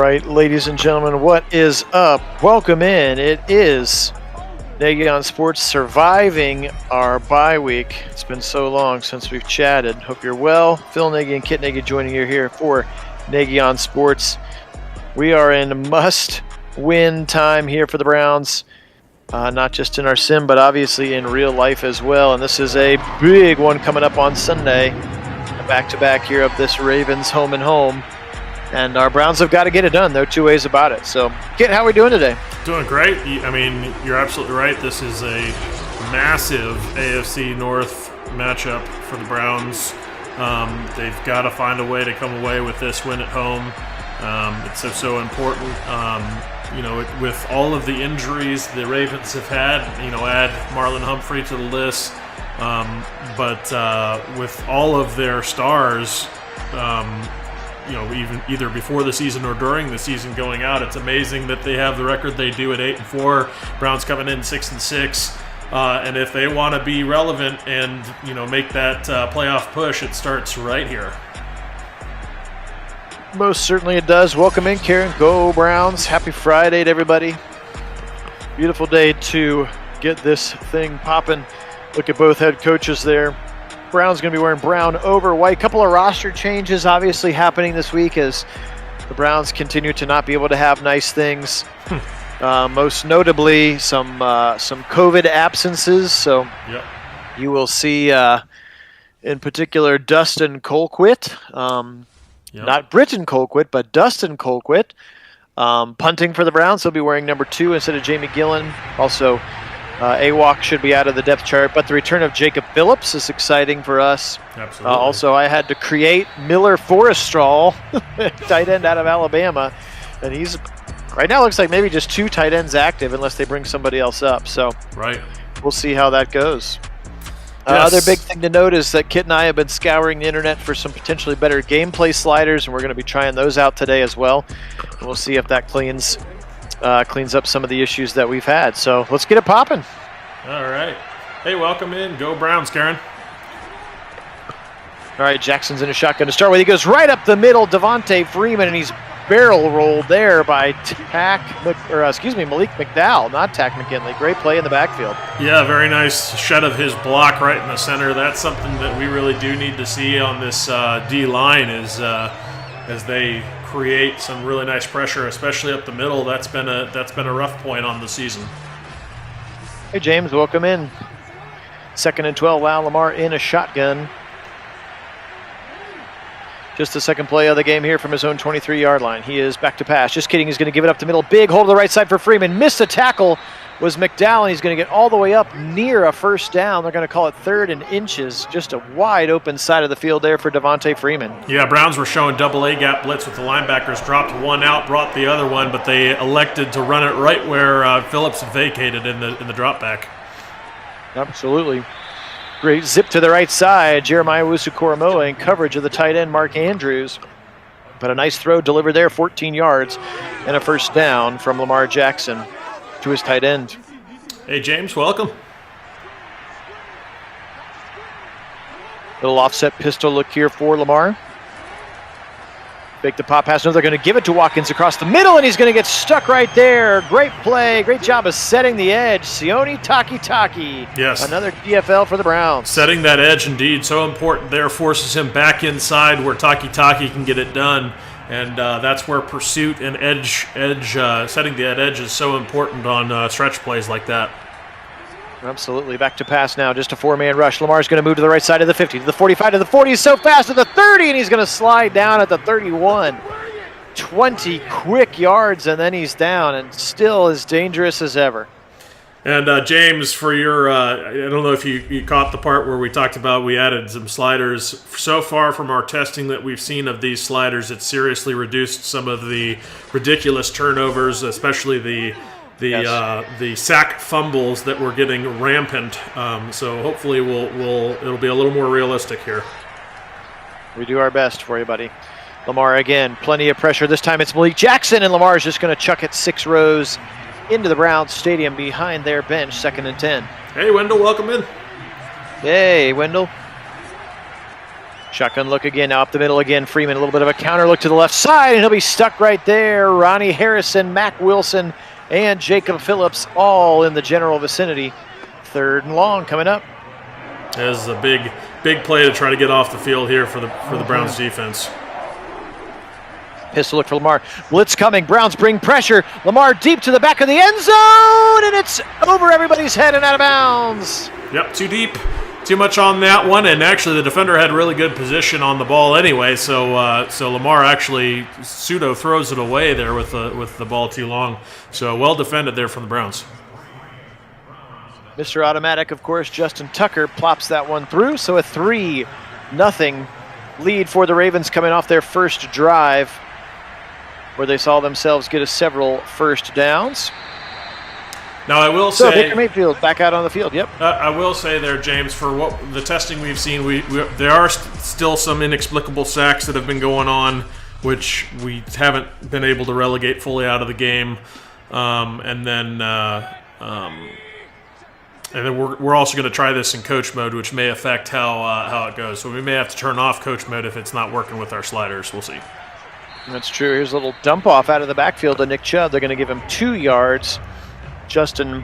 right, ladies and gentlemen, what is up? Welcome in. It is Nagy on Sports, surviving our bye week. It's been so long since we've chatted. Hope you're well. Phil Nagy and Kit Nagy joining you here for Nagy on Sports. We are in must-win time here for the Browns, not just in our sim, but obviously in real life as well. And this is a big one coming up on Sunday, a back-to-back here of this Ravens home and home. And our Browns have got to get it done. No two ways about it. So, Kit, how are we doing today? Doing great. I mean, you're absolutely right. This is a massive AFC North matchup for the Browns. They've got to find a way to come away with this win at home. It's so important. With all of the injuries the Ravens have had, add Marlon Humphrey to the list. But with all of their stars, even either before the season or during the season going out, it's amazing that they have the record they do at 8-4. Browns coming in 6-6, and if they want to be relevant and make that playoff push, it starts right here. Most certainly it does. Welcome in, Karen. Go Browns! Happy Friday to everybody. Beautiful day to get this thing popping. Look at both head coaches there. Brown's going to be wearing brown over white. Couple of roster changes obviously happening this week as the Browns continue to not be able to have nice things. Most notably, some COVID absences. So yep. You will see, in particular, Dustin Colquitt. Not Britton Colquitt, but Dustin Colquitt. Punting for the Browns. He'll be wearing number 2 instead of Jamie Gillen. Also, AWOC should be out of the depth chart, but the return of Jacob Phillips is exciting for us. Absolutely. Also, I had to create Miller Forrestall, tight end out of Alabama, and he's right now looks like maybe just 2 tight ends active unless they bring somebody else up. So right, we'll see how that goes. Yes. Other big thing to note is that Kit and I have been scouring the internet for some potentially better gameplay sliders, and we're going to be trying those out today as well. And we'll see if that cleans up some of the issues that we've had. So let's get it popping. All right. Hey, welcome in. Go Browns, Karen. All right, Jackson's in a shotgun to start with. He goes right up the middle, Devontae Freeman, and he's barrel rolled there by Malik McDowell, not Tack McKinley. Great play in the backfield. Yeah, very nice shed of his block right in the center. That's something that we really do need to see on this D-line is as they create some really nice pressure, especially up the middle. That's been a rough point on the season. Hey, James, welcome in. 2nd and 12, Lamar in a shotgun. Just the second play of the game here from his own 23-yard line. He is back to pass. Just kidding. He's going to give it up the middle. Big hold to the right side for Freeman. Missed a tackle was McDowell, and he's going to get all the way up near a first down. They're going to call it 3rd and inches. Just a wide open side of the field there for Devontae Freeman. Yeah, Browns were showing double A gap blitz with the linebackers. Dropped one out, brought the other one, but they elected to run it right where Phillips vacated in the drop back. Absolutely. Great zip to the right side. Jeremiah Wusu-Koromoa in coverage of the tight end, Mark Andrews. But a nice throw delivered there, 14 yards, and a first down from Lamar Jackson to his tight end. Hey, James, welcome. Little offset pistol look here for Lamar. Fake the pop pass. No, they're going to give it to Watkins across the middle, and he's going to get stuck right there. Great play. Great job of setting the edge. Sione Takitaki. Yes. Another DFL for the Browns. Setting that edge, indeed, so important there. Forces him back inside where Takitaki can get it done. And that's where pursuit and setting that edge is so important on stretch plays like that. Absolutely. Back to pass now. Just a 4-man rush. Lamar's going to move to the right side of the 50, to the 45, to the 40. He's so fast to the 30, and he's going to slide down at the 31. 20 quick yards, and then he's down, and still as dangerous as ever. And James, for your, I don't know if you caught the part where we talked about we added some sliders. So far from our testing that we've seen of these sliders, it's seriously reduced some of the ridiculous turnovers, especially the sack fumbles that were getting rampant. So hopefully it'll be a little more realistic here. We do our best for you, buddy. Lamar again, plenty of pressure. This time it's Malik Jackson, and Lamar is just going to chuck it 6 rows into the Browns Stadium behind their bench, 2nd and 10. Hey, Wendell, welcome in. Hey, Wendell. Shotgun look again, now up the middle again. Freeman, a little bit of a counter look to the left side, and he'll be stuck right there. Ronnie Harrison, Mac Wilson, and Jacob Phillips all in the general vicinity. 3rd and long coming up. This is a big play to try to get off the field here for the Browns defense. Pistol look for Lamar. Blitz coming. Browns bring pressure. Lamar deep to the back of the end zone, and it's over everybody's head and out of bounds. Yep, too deep. Too much on that one, and actually the defender had really good position on the ball anyway, so Lamar actually pseudo throws it away there with the ball too long. So well defended there from the Browns. Mr. Automatic, of course, Justin Tucker plops that one through, so a 3-0 lead for the Ravens coming off their first drive, where they saw themselves get several first downs. Now I will say, Baker Mayfield back out on the field. Yep. I will say there, James, for what the testing we've seen, there are still some inexplicable sacks that have been going on, which we haven't been able to relegate fully out of the game, and then we're also going to try this in coach mode, which may affect how it goes. So we may have to turn off coach mode if it's not working with our sliders. We'll see. That's true. Here's a little dump off out of the backfield to Nick Chubb. They're going to give him 2 yards. Justin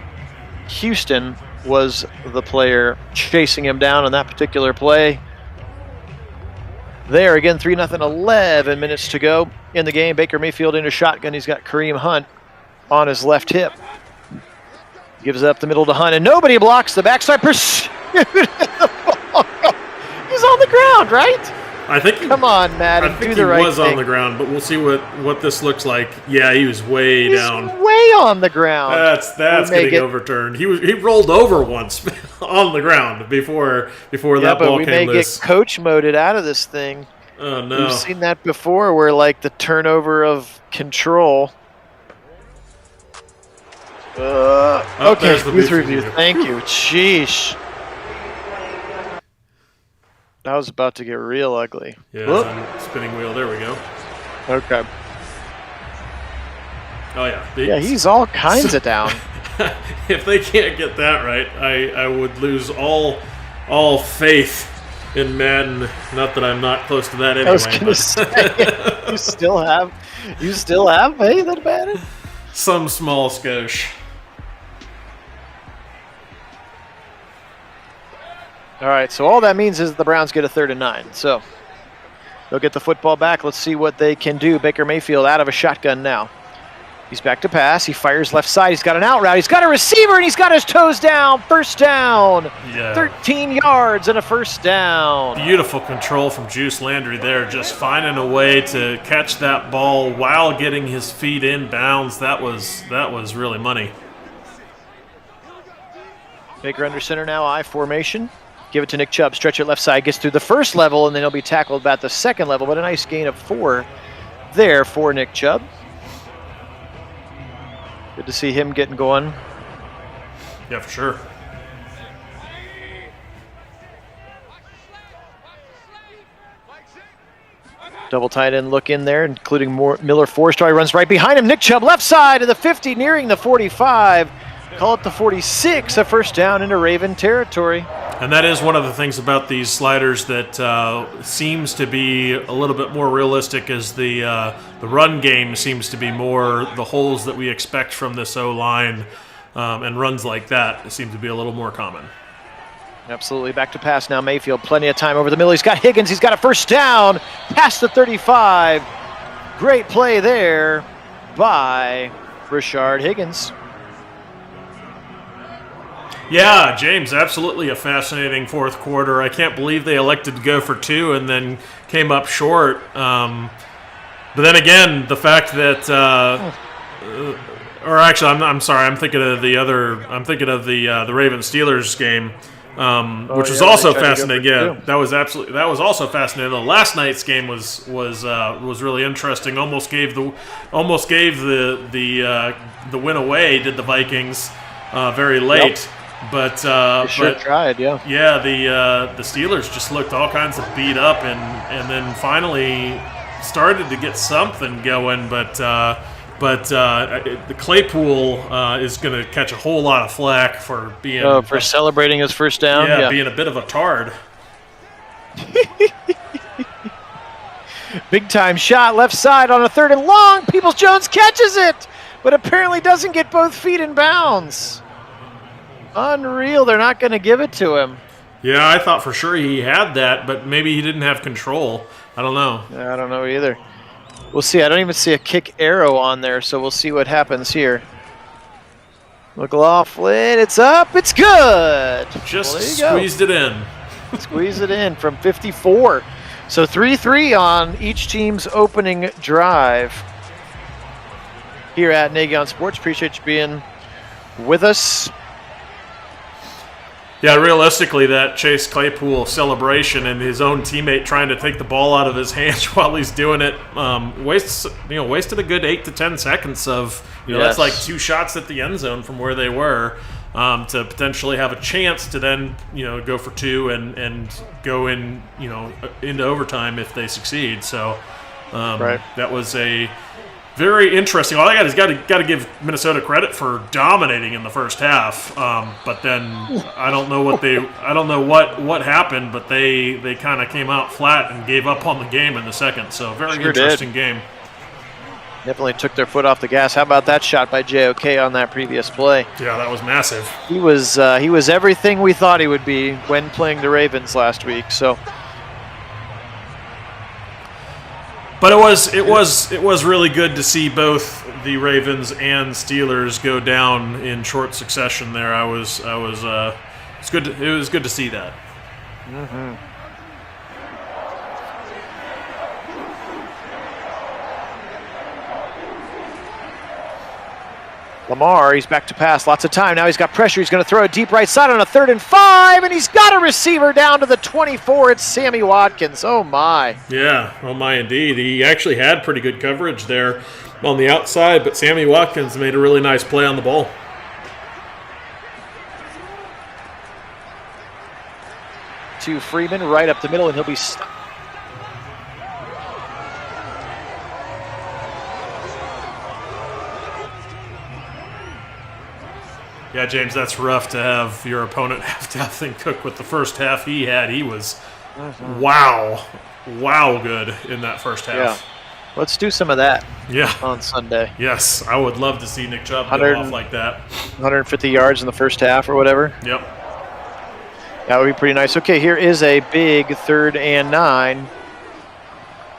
Houston was the player chasing him down on that particular play. There again, 3-0, 11 minutes to go in the game. Baker Mayfield in a shotgun. He's got Kareem Hunt on his left hip. Gives it up the middle to Hunt, and nobody blocks the backside pursuit. He's on the ground, right? I think. Come on, Matt. I think he was on the ground, but we'll see what this looks like. Yeah, he was way down. Way on the ground. That's getting overturned. He rolled over once on the ground before that ball came loose. We may get coach moded out of this thing. Oh no. We've seen that before, where like the turnover of control. Okay, booth review. Thank you. Sheesh. That was about to get real ugly. Yeah, spinning wheel. There we go. Okay. Oh yeah. He's all kinds of down. If they can't get that right, I would lose all faith in Madden. Not that I'm not close to that anyway. I was gonna say, you still have faith in Madden? Some small skosh. All right, so all that means is the Browns get a 3rd and 9. So they'll get the football back. Let's see what they can do. Baker Mayfield out of a shotgun now. He's back to pass. He fires left side. He's got an out route. He's got a receiver, and he's got his toes down. First down. Yeah. 13 yards and a first down. Beautiful control from Juice Landry there, just finding a way to catch that ball while getting his feet in bounds. That was really money. Baker under center now, I formation. Give it to Nick Chubb. Stretch it left side. Gets through the first level, and then he'll be tackled about the second level. But a nice gain of 4 there for Nick Chubb. Good to see him getting going. Yeah, for sure. Double tight end look in there, including Miller Forrester. He runs right behind him. Nick Chubb left side of the 50, nearing the 45. Call it the 46, a first down into Raven territory. And that is one of the things about these sliders that seems to be a little bit more realistic, as the run game seems to be more the holes that we expect from this O-line, and runs like that seem to be a little more common. Absolutely. Back to pass now. Mayfield, plenty of time over the middle. He's got Higgins. He's got a first down past the 35. Great play there by Rashard Higgins. Yeah, James, absolutely a fascinating fourth quarter. I can't believe they elected to go for 2 and then came up short. But then again, the fact that, or actually, I'm sorry, I'm thinking of the Ravens Steelers game, which was also fascinating. Yeah, that was also fascinating. The last night's game was really interesting. Almost gave the win away. Did the Vikings very late. Yep. But tried, yeah. Yeah, the Steelers just looked all kinds of beat up, and then finally started to get something going. But the Claypool is going to catch a whole lot of flack for being celebrating his first down. Yeah, being a bit of a tard. Big time shot left side on a 3rd and long. Peoples-Jones catches it, but apparently doesn't get both feet in bounds. Unreal. They're not going to give it to him. Yeah, I thought for sure he had that, but maybe he didn't have control. I don't know. I don't know either. We'll see. I don't even see a kick arrow on there, so we'll see what happens here. McLaughlin, it's up. It's good. Just squeezed it in. Squeeze it in from 54. So 3-3 on each team's opening drive here at Nagy on Sports. Appreciate you being with us. Yeah, realistically, that Chase Claypool celebration and his own teammate trying to take the ball out of his hands while he's doing it wasted a good 8 to 10 seconds of that's like 2 shots at the end zone from where they were to potentially have a chance to then go for 2 and go in into overtime if they succeed. So that was a very interesting. All I got is got to give Minnesota credit for dominating in the first half, but then I don't know what happened, but they kind of came out flat and gave up on the game in the second. So very interesting game. Definitely took their foot off the gas. How about that shot by JOK on that previous play? Yeah, that was massive. He was everything we thought he would be when playing the Ravens last week. So. But it was really good to see both the Ravens and Steelers go down in short succession there. It was good to see that. Mm-hmm. Lamar, he's back to pass. Lots of time. Now he's got pressure. He's going to throw a deep right side on a 3rd and 5, and he's got a receiver down to the 24. It's Sammy Watkins. Oh, my. Yeah, oh, my, indeed. He actually had pretty good coverage there on the outside, but Sammy Watkins made a really nice play on the ball. To Freeman, right up the middle, and he'll be stuck. Yeah, James, that's rough to have your opponent have Dalvin Cook with the first half he had. He was wow good in that first half. Yeah. Let's do some of that on Sunday. Yes, I would love to see Nick Chubb go off like that. 150 yards in the first half or whatever. Yep. That would be pretty nice. Okay, here is a big 3rd and 9.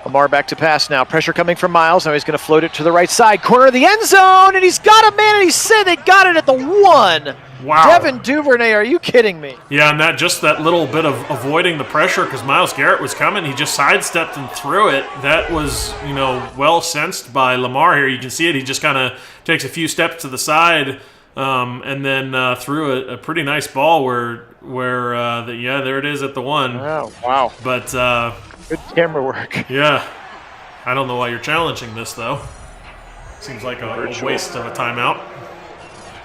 Lamar back to pass now. Pressure coming from Miles. Now he's going to float it to the right side corner of the end zone, and he's got a man, and he said they got it at the 1. Wow. Devin Duvernay, are you kidding me? Yeah, and that little bit of avoiding the pressure because Myles Garrett was coming. He just sidestepped and threw it. That was, well sensed by Lamar here. You can see it. He just kind of takes a few steps to the side and then threw a pretty nice ball where there it is at the 1. Oh, wow. But good camera work. Yeah. I don't know why you're challenging this, though. Seems like a waste of a timeout.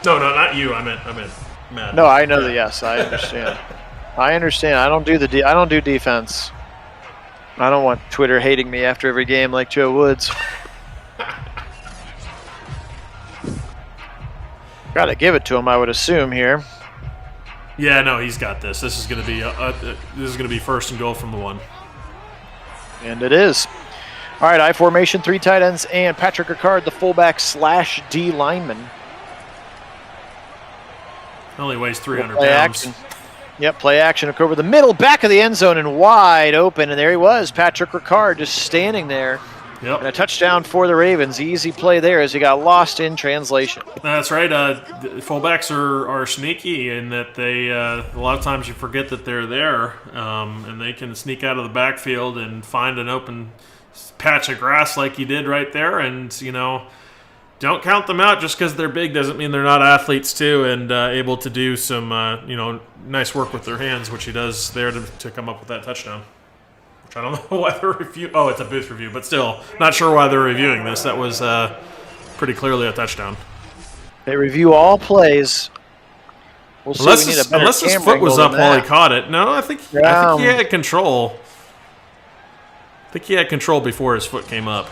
No, not you. I meant Matt. No, I know that. Yes, I understand. I understand. I don't do defense. I don't want Twitter hating me after every game like Joe Woods. Got to give it to him, I would assume here. Yeah, no, he's got this. This is going to be first and goal from the 1. And it is. All right, I formation, 3 tight ends, and Patrick Ricard, the fullback / D lineman. Only weighs 300 play pounds. Action. Yep, play action. Look over the middle, back of the end zone, and wide open. And there he was, Patrick Ricard, just standing there. Yep. And a touchdown for the Ravens. Easy play there as he got lost in translation. That's right. Fullbacks are sneaky in that they a lot of times you forget that they're there, and they can sneak out of the backfield and find an open patch of grass like he did right there. And don't count them out just because they're big doesn't mean they're not athletes too, and able to do some nice work with their hands, which he does there to come up with that touchdown. Which I don't know why they're reviewing. Oh, it's a booth review, but still, not sure why they're reviewing this. That was pretty clearly a touchdown. They review all plays. We'll see. Unless his foot was up while he caught it. No, I think he had control. I think he had control before his foot came up.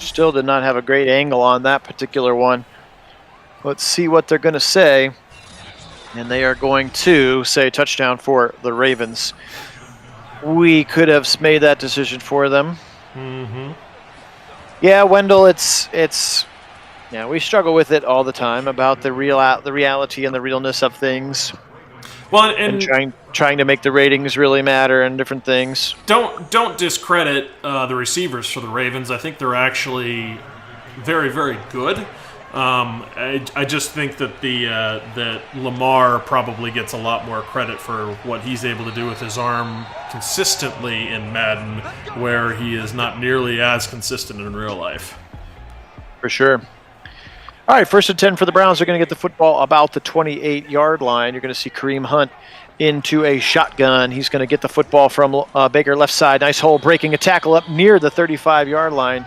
Still did not have a great angle on that particular one. Let's see what they're going to say. And they are going to say touchdown for the Ravens. We could have made that decision for them. Mm-hmm. Yeah, Wendell, it's we struggle with it all the time about the reality and the realness of things. Well, and trying to make the ratings really matter and different things. Don't discredit the receivers for the Ravens. I think they're actually very, very good. I just think that that Lamar probably gets a lot more credit for what he's able to do with his arm consistently in Madden, where he is not nearly as consistent in real life. For sure. All right, 1st and 10 for the Browns. They're going to get the football about the 28-yard line. You're going to see Kareem Hunt into a shotgun. He's going to get the football from Baker left side. Nice hole, breaking a tackle up near the 35-yard line.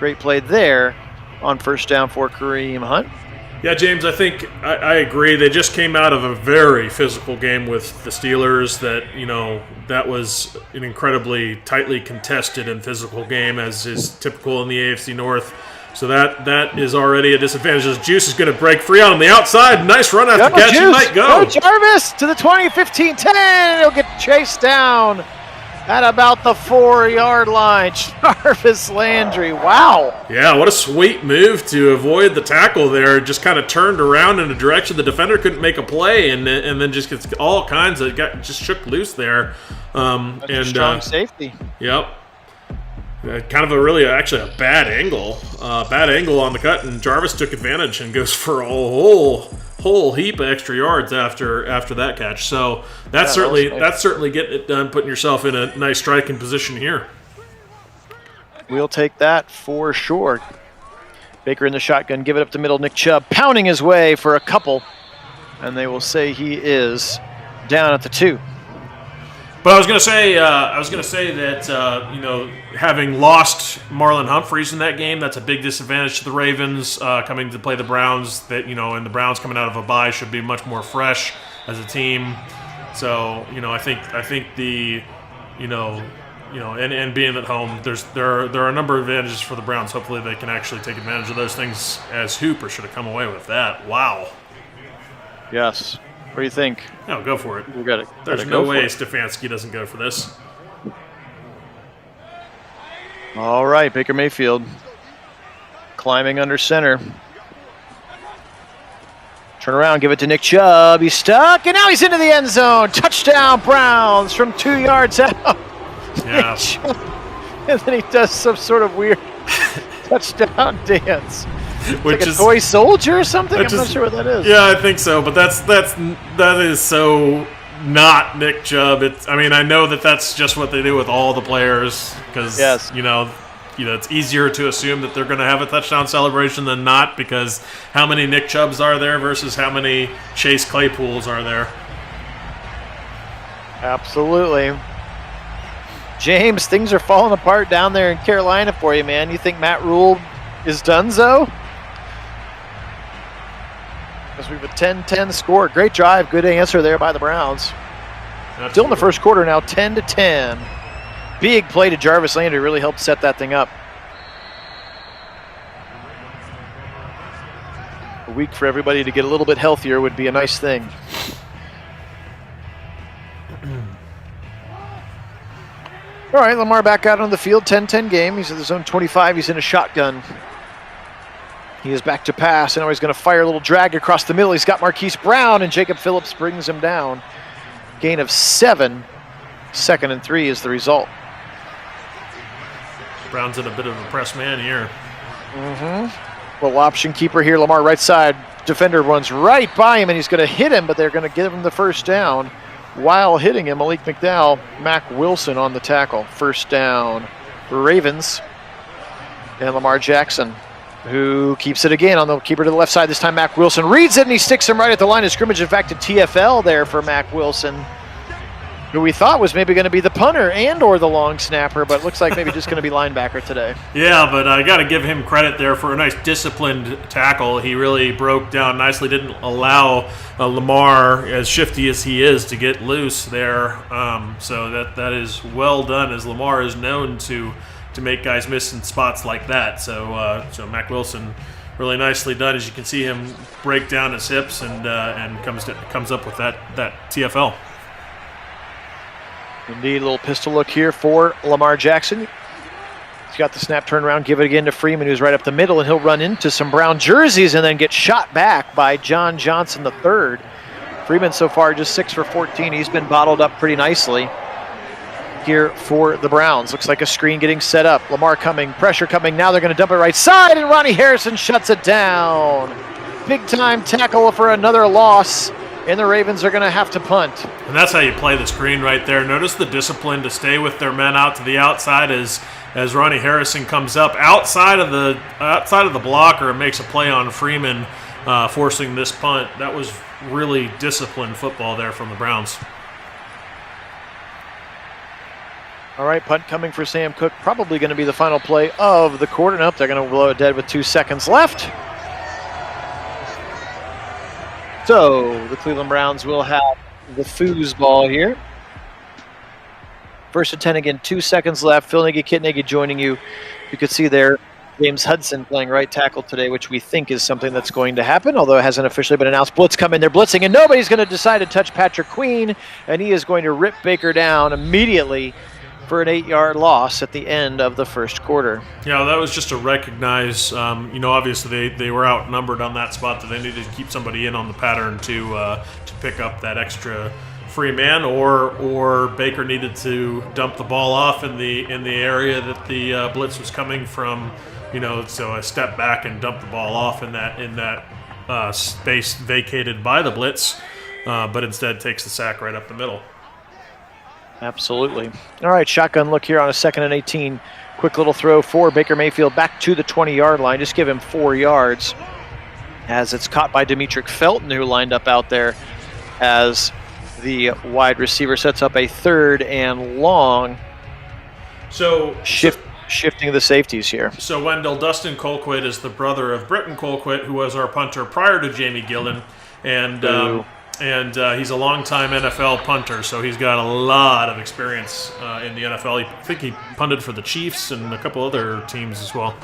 Great play there on 1st down for Kareem Hunt. Yeah, James, I think I agree. They just came out of a very physical game with the Steelers that was an incredibly tightly contested and physical game, as is typical in the AFC North. So that is already a disadvantage. As Juice is going to break free out on the outside. Nice run after catch. He might go. Go Jarvis to the 20, 15, 10. He'll get chased down at about the 4-yard line. Jarvis Landry. Wow. Yeah, what a sweet move to avoid the tackle there. Just kind of turned around in a direction the defender couldn't make a play, and then just gets all kinds of just shook loose there. That's a strong safety. Yep. Kind of actually a bad angle on the cut, and Jarvis took advantage and goes for a whole heap of extra yards after that catch. So that's certainly getting it done, putting yourself in a nice striking position here. We'll take that for sure. Baker in the shotgun, give it up the middle. Nick Chubb pounding his way for a couple, and they will say he is down at the 2. But I was going to say that having lost Marlon Humphreys in that game, that's a big disadvantage to the Ravens coming to play the Browns. That and the Browns coming out of a bye should be much more fresh as a team. So I think the and being at home, there are a number of advantages for the Browns. Hopefully they can actually take advantage of those things, as Hooper should have come away with that. Wow. Yes. What do you think? No, go for it. We got it. There's no way Stefanski doesn't go for this. All right, Baker Mayfield climbing under center. Turn around, give it to Nick Chubb. He's stuck, and now he's into the end zone. Touchdown, Browns from 2 yards out. Yeah. And then he does some sort of weird touchdown dance. Which like a toy soldier or something? I'm not sure what that is. Yeah, I think so, but that is so not Nick Chubb. I know that's just what they do with all the players, because it's easier to assume that they're going to have a touchdown celebration than not, because how many Nick Chubbs are there versus how many Chase Claypools are there? Absolutely. James, things are falling apart down there in Carolina for you, man. You think Matt Rule is donezo? Because we have a 10-10 score. Great drive, good answer there by the Browns. Absolutely. Still in the first quarter now, 10-10. Big play to Jarvis Landry, really helped set that thing up. A week for everybody to get a little bit healthier would be a nice thing. All right, Lamar back out on the field, 10-10 game. He's at the zone 25. He's in a shotgun. He is back to pass, and now he's going to fire a little drag across the middle. He's got Marquise Brown, and Jacob Phillips brings him down. Gain of 7. 2nd and 3 is the result. Brown's in a bit of a press man here. Little option keeper here. Lamar right side. Defender runs right by him, and he's going to hit him, but they're going to give him the first down. While hitting him, Malik McDowell, Mac Wilson on the tackle. First down, Ravens. And Lamar Jackson, who keeps it again on the keeper to the left side. This time Mac Wilson reads it, and he sticks him right at the line of scrimmage. In fact, a TFL there for Mac Wilson, who we thought was maybe going to be the punter and or the long snapper, but looks like maybe just going to be linebacker today. Yeah, but I got to give him credit there for a nice disciplined tackle. He really broke down nicely, didn't allow Lamar, as shifty as he is, to get loose there. So that is well done, as Lamar is known to make guys miss in spots like that. So Mac Wilson, really nicely done, as you can see him break down his hips and comes up with that TFL. Indeed, a little pistol look here for Lamar Jackson. He's got the snap, turn around, give it again to Freeman, who's right up the middle, and he'll run into some brown jerseys and then get shot back by John Johnson III. Freeman so far just 6 for 14. He's been bottled up pretty nicely here for the Browns. Looks like a screen getting set up. Lamar coming, pressure coming. Now they're going to dump it right side, and Ronnie Harrison shuts it down. Big time tackle for another loss, and the Ravens are going to have to punt. And that's how you play the screen right there. Notice the discipline to stay with their men out to the outside as Ronnie Harrison comes up outside of the blocker and makes a play on Freeman, forcing this punt. That was really disciplined football there from the Browns. All right, punt coming for Sam Cook. Probably going to be the final play of the quarter. Nope, they're going to blow it dead with 2 seconds left. So the Cleveland Browns will have the foosball here. First and 10 again, 2 seconds left. Phil Nagy, Kit Nagy joining you. You could see there James Hudson playing right tackle today, which we think is something that's going to happen, although it hasn't officially been announced. Blitz coming, they're blitzing, and nobody's going to decide to touch Patrick Queen, and he is going to rip Baker down immediately for an 8-yard loss at the end of the first quarter. Yeah, that was just to recognize, obviously they were outnumbered on that spot, that they needed to keep somebody in on the pattern to pick up that extra free man, or Baker needed to dump the ball off in the area that the blitz was coming from. So a step back and dump the ball off in that space vacated by the blitz, but instead takes the sack right up the middle. Absolutely. All right, shotgun look here on a 2nd and 18. Quick little throw for Baker Mayfield back to the 20-yard line. Just give him 4 yards as it's caught by Demetric Felton, who lined up out there as the wide receiver. Sets up a 3rd and long. Shifting the safeties here. So, Wendell, Dustin Colquitt is the brother of Britton Colquitt, who was our punter prior to Jamie Gillen. And he's a longtime NFL punter, so he's got a lot of experience in the NFL. I think he punted for the Chiefs and a couple other teams as well.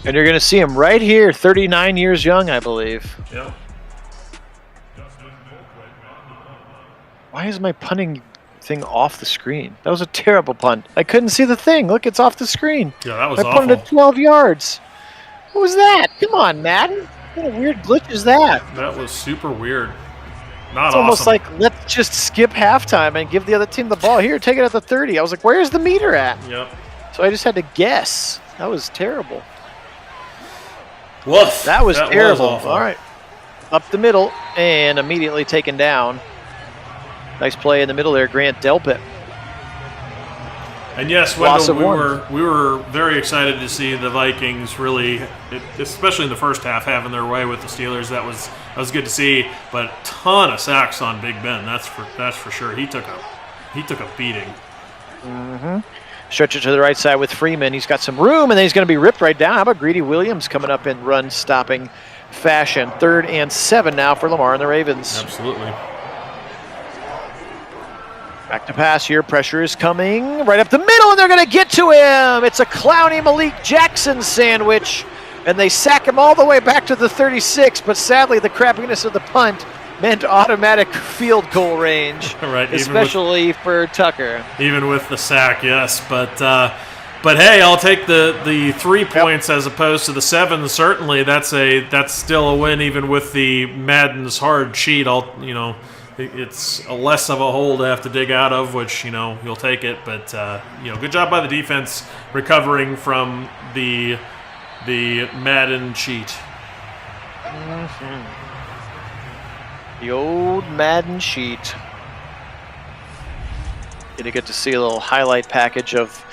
And you're going to see him right here, 39 years young, I believe. Yeah. Why is my punting thing off the screen? That was a terrible punt. I couldn't see the thing. Look, it's off the screen. Yeah, that was awful. I punted 12 yards. What was that? Come on, Madden. What a weird glitch is that? That was super weird. It's almost like, let's just skip halftime and give the other team the ball. Here, take it at the 30. I was like, where's the meter at? Yep. So I just had to guess. That was terrible. Woof. That was terrible. Was all right. Up the middle and immediately taken down. Nice play in the middle there, Grant Delpit. And yes, Wendell, we were very excited to see the Vikings really, especially in the first half, having their way with the Steelers. That was good to see. But a ton of sacks on Big Ben. That's for sure. He took a beating. Mm-hmm. Stretch it to the right side with Freeman. He's got some room, and then he's going to be ripped right down. How about Greedy Williams coming up in run-stopping fashion? 3rd and 7 now for Lamar and the Ravens. Absolutely. Back to pass here. Pressure is coming right up the middle, and they're going to get to him. It's a Clowney Malik Jackson sandwich, and they sack him all the way back to the 36, but sadly the crappiness of the punt meant automatic field goal range, right, especially for Tucker. Even with the sack, yes. But hey, I'll take the 3 points as opposed to the 7. Certainly, that's still a win, even with the Madden's hard cheat. It's a less of a hole to have to dig out of, which, you'll take it. But, good job by the defense recovering from the Madden cheat. Mm-hmm. The old Madden cheat. Gonna get to see a little highlight package of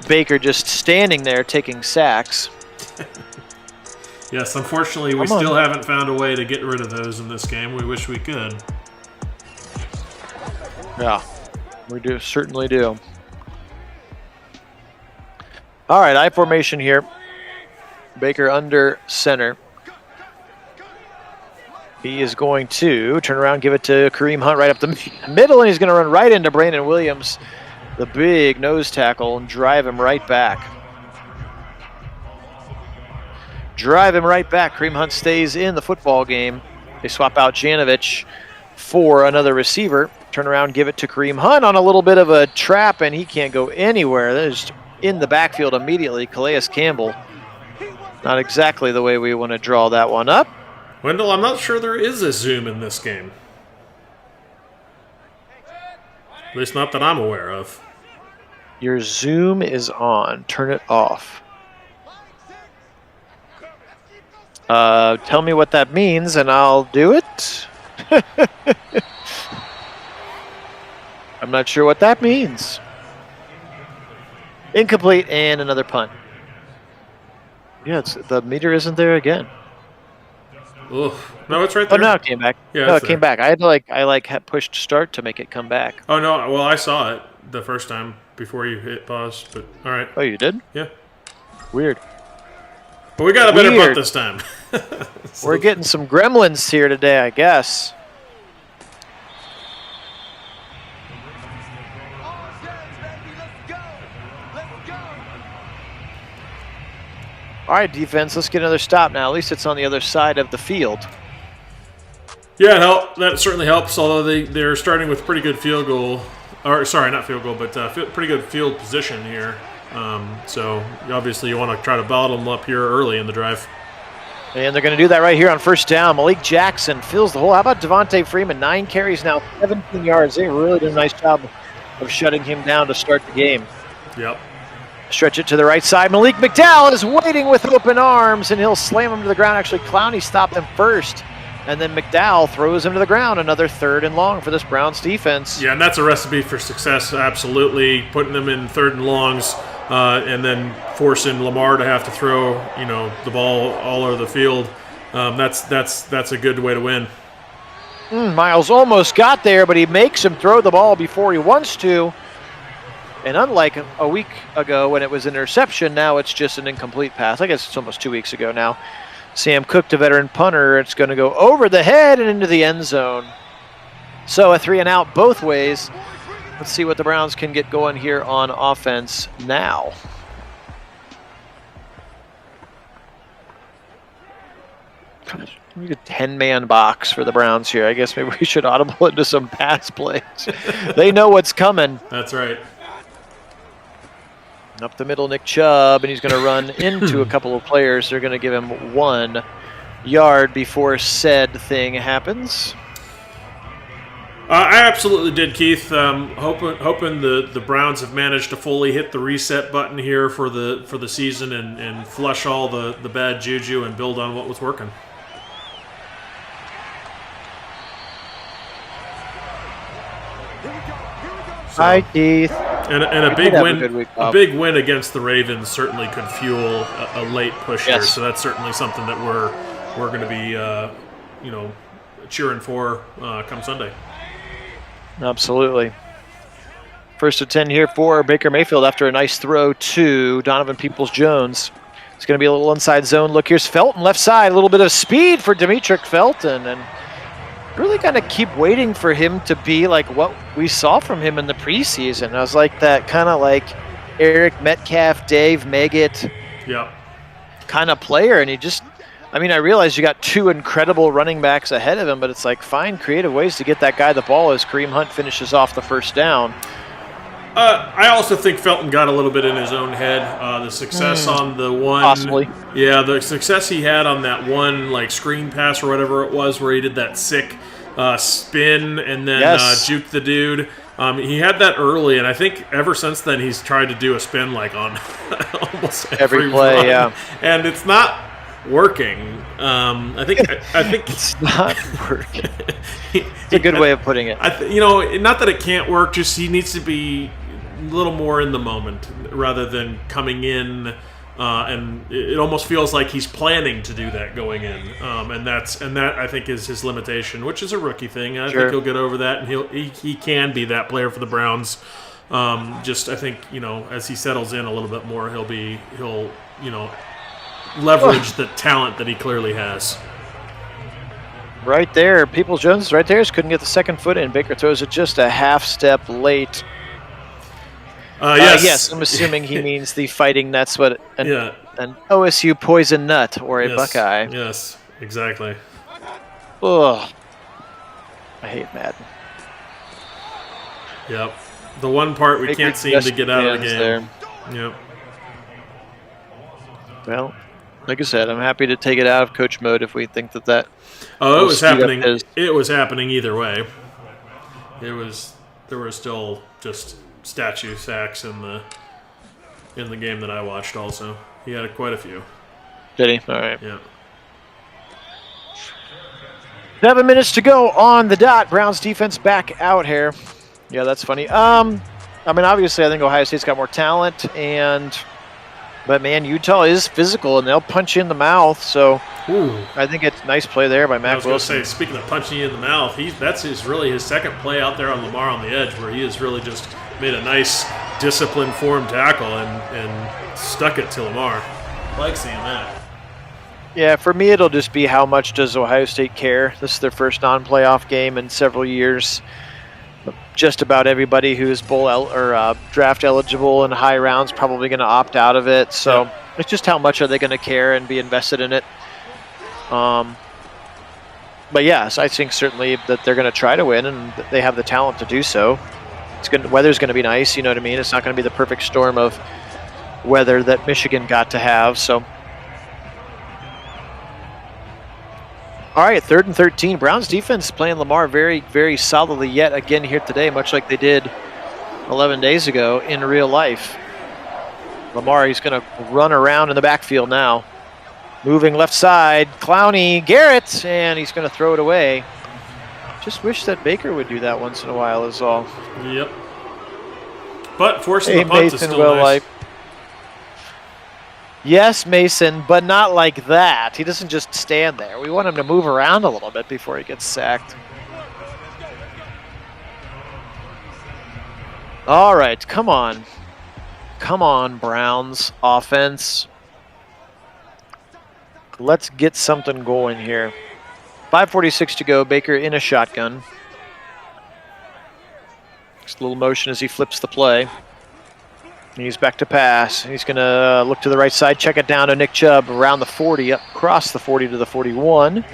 Baker just standing there taking sacks. Yes, unfortunately, we still haven't found a way to get rid of those in this game. We wish we could. Yeah, we certainly do. All right, I formation here. Baker under center. He is going to turn around, give it to Kareem Hunt right up the middle, and he's going to run right into Brandon Williams, the big nose tackle, and drive him right back. Kareem Hunt stays in the football game. They swap out Janovich for another receiver. turn around, give it to Kareem Hunt on a little bit of a trap, and he can't go anywhere. That is in the backfield immediately. Calais Campbell. Not exactly the way we want to draw that one up. Wendell, I'm not sure there is a zoom in this game. At least not that I'm aware of. Your zoom is on. Turn it off. Tell me what that means, and I'll do it. I'm not sure what that means. Incomplete and another punt. Yeah, the meter isn't there again. Oof. No, it's right there. Oh, no, it came back. Yeah, no, it there. came back. I had pushed start to make it come back. Oh, no. Well, I saw it the first time before you hit pause, but all right. Oh, you did? Yeah. Weird. But we got a better punt this time. So we're getting some gremlins here today, I guess. All right, defense, let's get another stop now. At least it's on the other side of the field. Yeah, that certainly helps, although they're starting with pretty good field goal. Or, sorry, not field goal, but pretty good field position here. So, obviously, you want to try to bottle them up here early in the drive. And they're going to do that right here on first down. Malik Jackson fills the hole. How about Devontae Freeman? 9 carries now, 17 yards. They really did a nice job of shutting him down to start the game. Yep. Stretch it to the right side. Malik McDowell is waiting with open arms, and he'll slam him to the ground. Actually, Clowney stopped him first, and then McDowell throws him to the ground. Another 3rd and long for this Browns defense. Yeah, and that's a recipe for success, absolutely. Putting them in 3rd and longs, and then forcing Lamar to have to throw, the ball all over the field. That's a good way to win. Miles almost got there, but he makes him throw the ball before he wants to. And unlike a week ago when it was an interception, now it's just an incomplete pass. I guess it's almost 2 weeks ago now. Sam Cook, the veteran punter, it's going to go over the head and into the end zone. So a 3 and out both ways. Let's see what the Browns can get going here on offense now. Gosh, we get a 10-man box for the Browns here. I guess maybe we should audible into some pass plays. They know what's coming. That's right. Up the middle, Nick Chubb, and he's going to run into a couple of players. They're going to give him 1 yard before said thing happens. I absolutely did, Keith. Hoping the Browns have managed to fully hit the reset button here for the season and flush all the bad juju and build on what was working. Hi, Keith. And a big win against the Ravens certainly could fuel a late push here. So that's certainly something that we're going to be cheering for come Sunday. Absolutely. 1st and 10 here for Baker Mayfield after a nice throw to Donovan Peoples-Jones. It's going to be a little inside zone look. Here's Felton left side. A little bit of speed for Demetric Felton, and really kind of keep waiting for him to be like what we saw from him in the preseason. I was like that kind of like Eric Metcalf, Dave Meggett kind of player, and I realize you got 2 incredible running backs ahead of him, but it's like find creative ways to get that guy the ball as Kareem Hunt finishes off the first down. I also think Felton got a little bit in his own head. The success on the one, possibly, the success he had on that one like screen pass or whatever it was, where he did that sick spin and then juke the dude. He had that early, and I think ever since then he's tried to do a spin like on almost every play, run. yeah, and it's not working. I think it's not working. It's a good way of putting it. Not that it can't work. Just he needs to be a little more in the moment rather than coming in, and it almost feels like he's planning to do that going in. And that I think is his limitation, which is a rookie thing. I think he'll get over that, and he can be that player for the Browns. I think as he settles in a little bit more, he'll leverage the talent that he clearly has. Right there, Peoples-Jones right there. Just couldn't get the second foot in. Baker throws it just a half step late. Yes, I'm assuming he means the fighting nuts, an OSU poison nut or a Buckeye. Yes, exactly. Ugh. I hate Madden. Yep. The one part we can't seem to get out of the game. There. Yep. Well, like I said, I'm happy to take it out of coach mode if we think that. Oh, it was happening. It was happening either way. There were still just statue sacks in the game that I watched. Also, he had quite a few. Did he? All right. Yeah. 7 minutes to go on the dot. Browns defense back out here. Yeah, that's funny. I mean, obviously, I think Ohio State's got more talent, but man, Utah is physical, and they'll punch you in the mouth. So I think it's a nice play there by Mac Wilson. I was going to say, speaking of punching you in the mouth, that's really his second play out there on Lamar on the edge, where he has really just made a nice, disciplined form tackle and stuck it to Lamar. I like seeing that. Yeah, for me, it'll just be how much does Ohio State care. This is their first non-playoff game in several years. Just about everybody who's draft eligible in high rounds probably going to opt out of it. So It's just how much are they going to care and be invested in it. But yes, I think certainly that they're going to try to win, and they have the talent to do so. Weather's going to be nice, you know what I mean? It's not going to be the perfect storm of weather that Michigan got to have. So. All right, 3rd and 13. Browns defense playing Lamar very, very solidly yet again here today, much like they did 11 days ago in real life. Lamar, he's going to run around in the backfield now. Moving left side, Clowney, Garrett, and he's going to throw it away. Just wish that Baker would do that once in a while is all. Yep. But forcing the punt is still nice. Yes, Mason, but not like that. He doesn't just stand there. We want him to move around a little bit before he gets sacked. All right, come on. Come on, Browns offense. Let's get something going here. 5:46 to go. Baker in a shotgun. Just a little motion as he flips the play. He's back to pass. He's going to look to the right side, check it down to Nick Chubb around the 40, up across the 40 to the 41.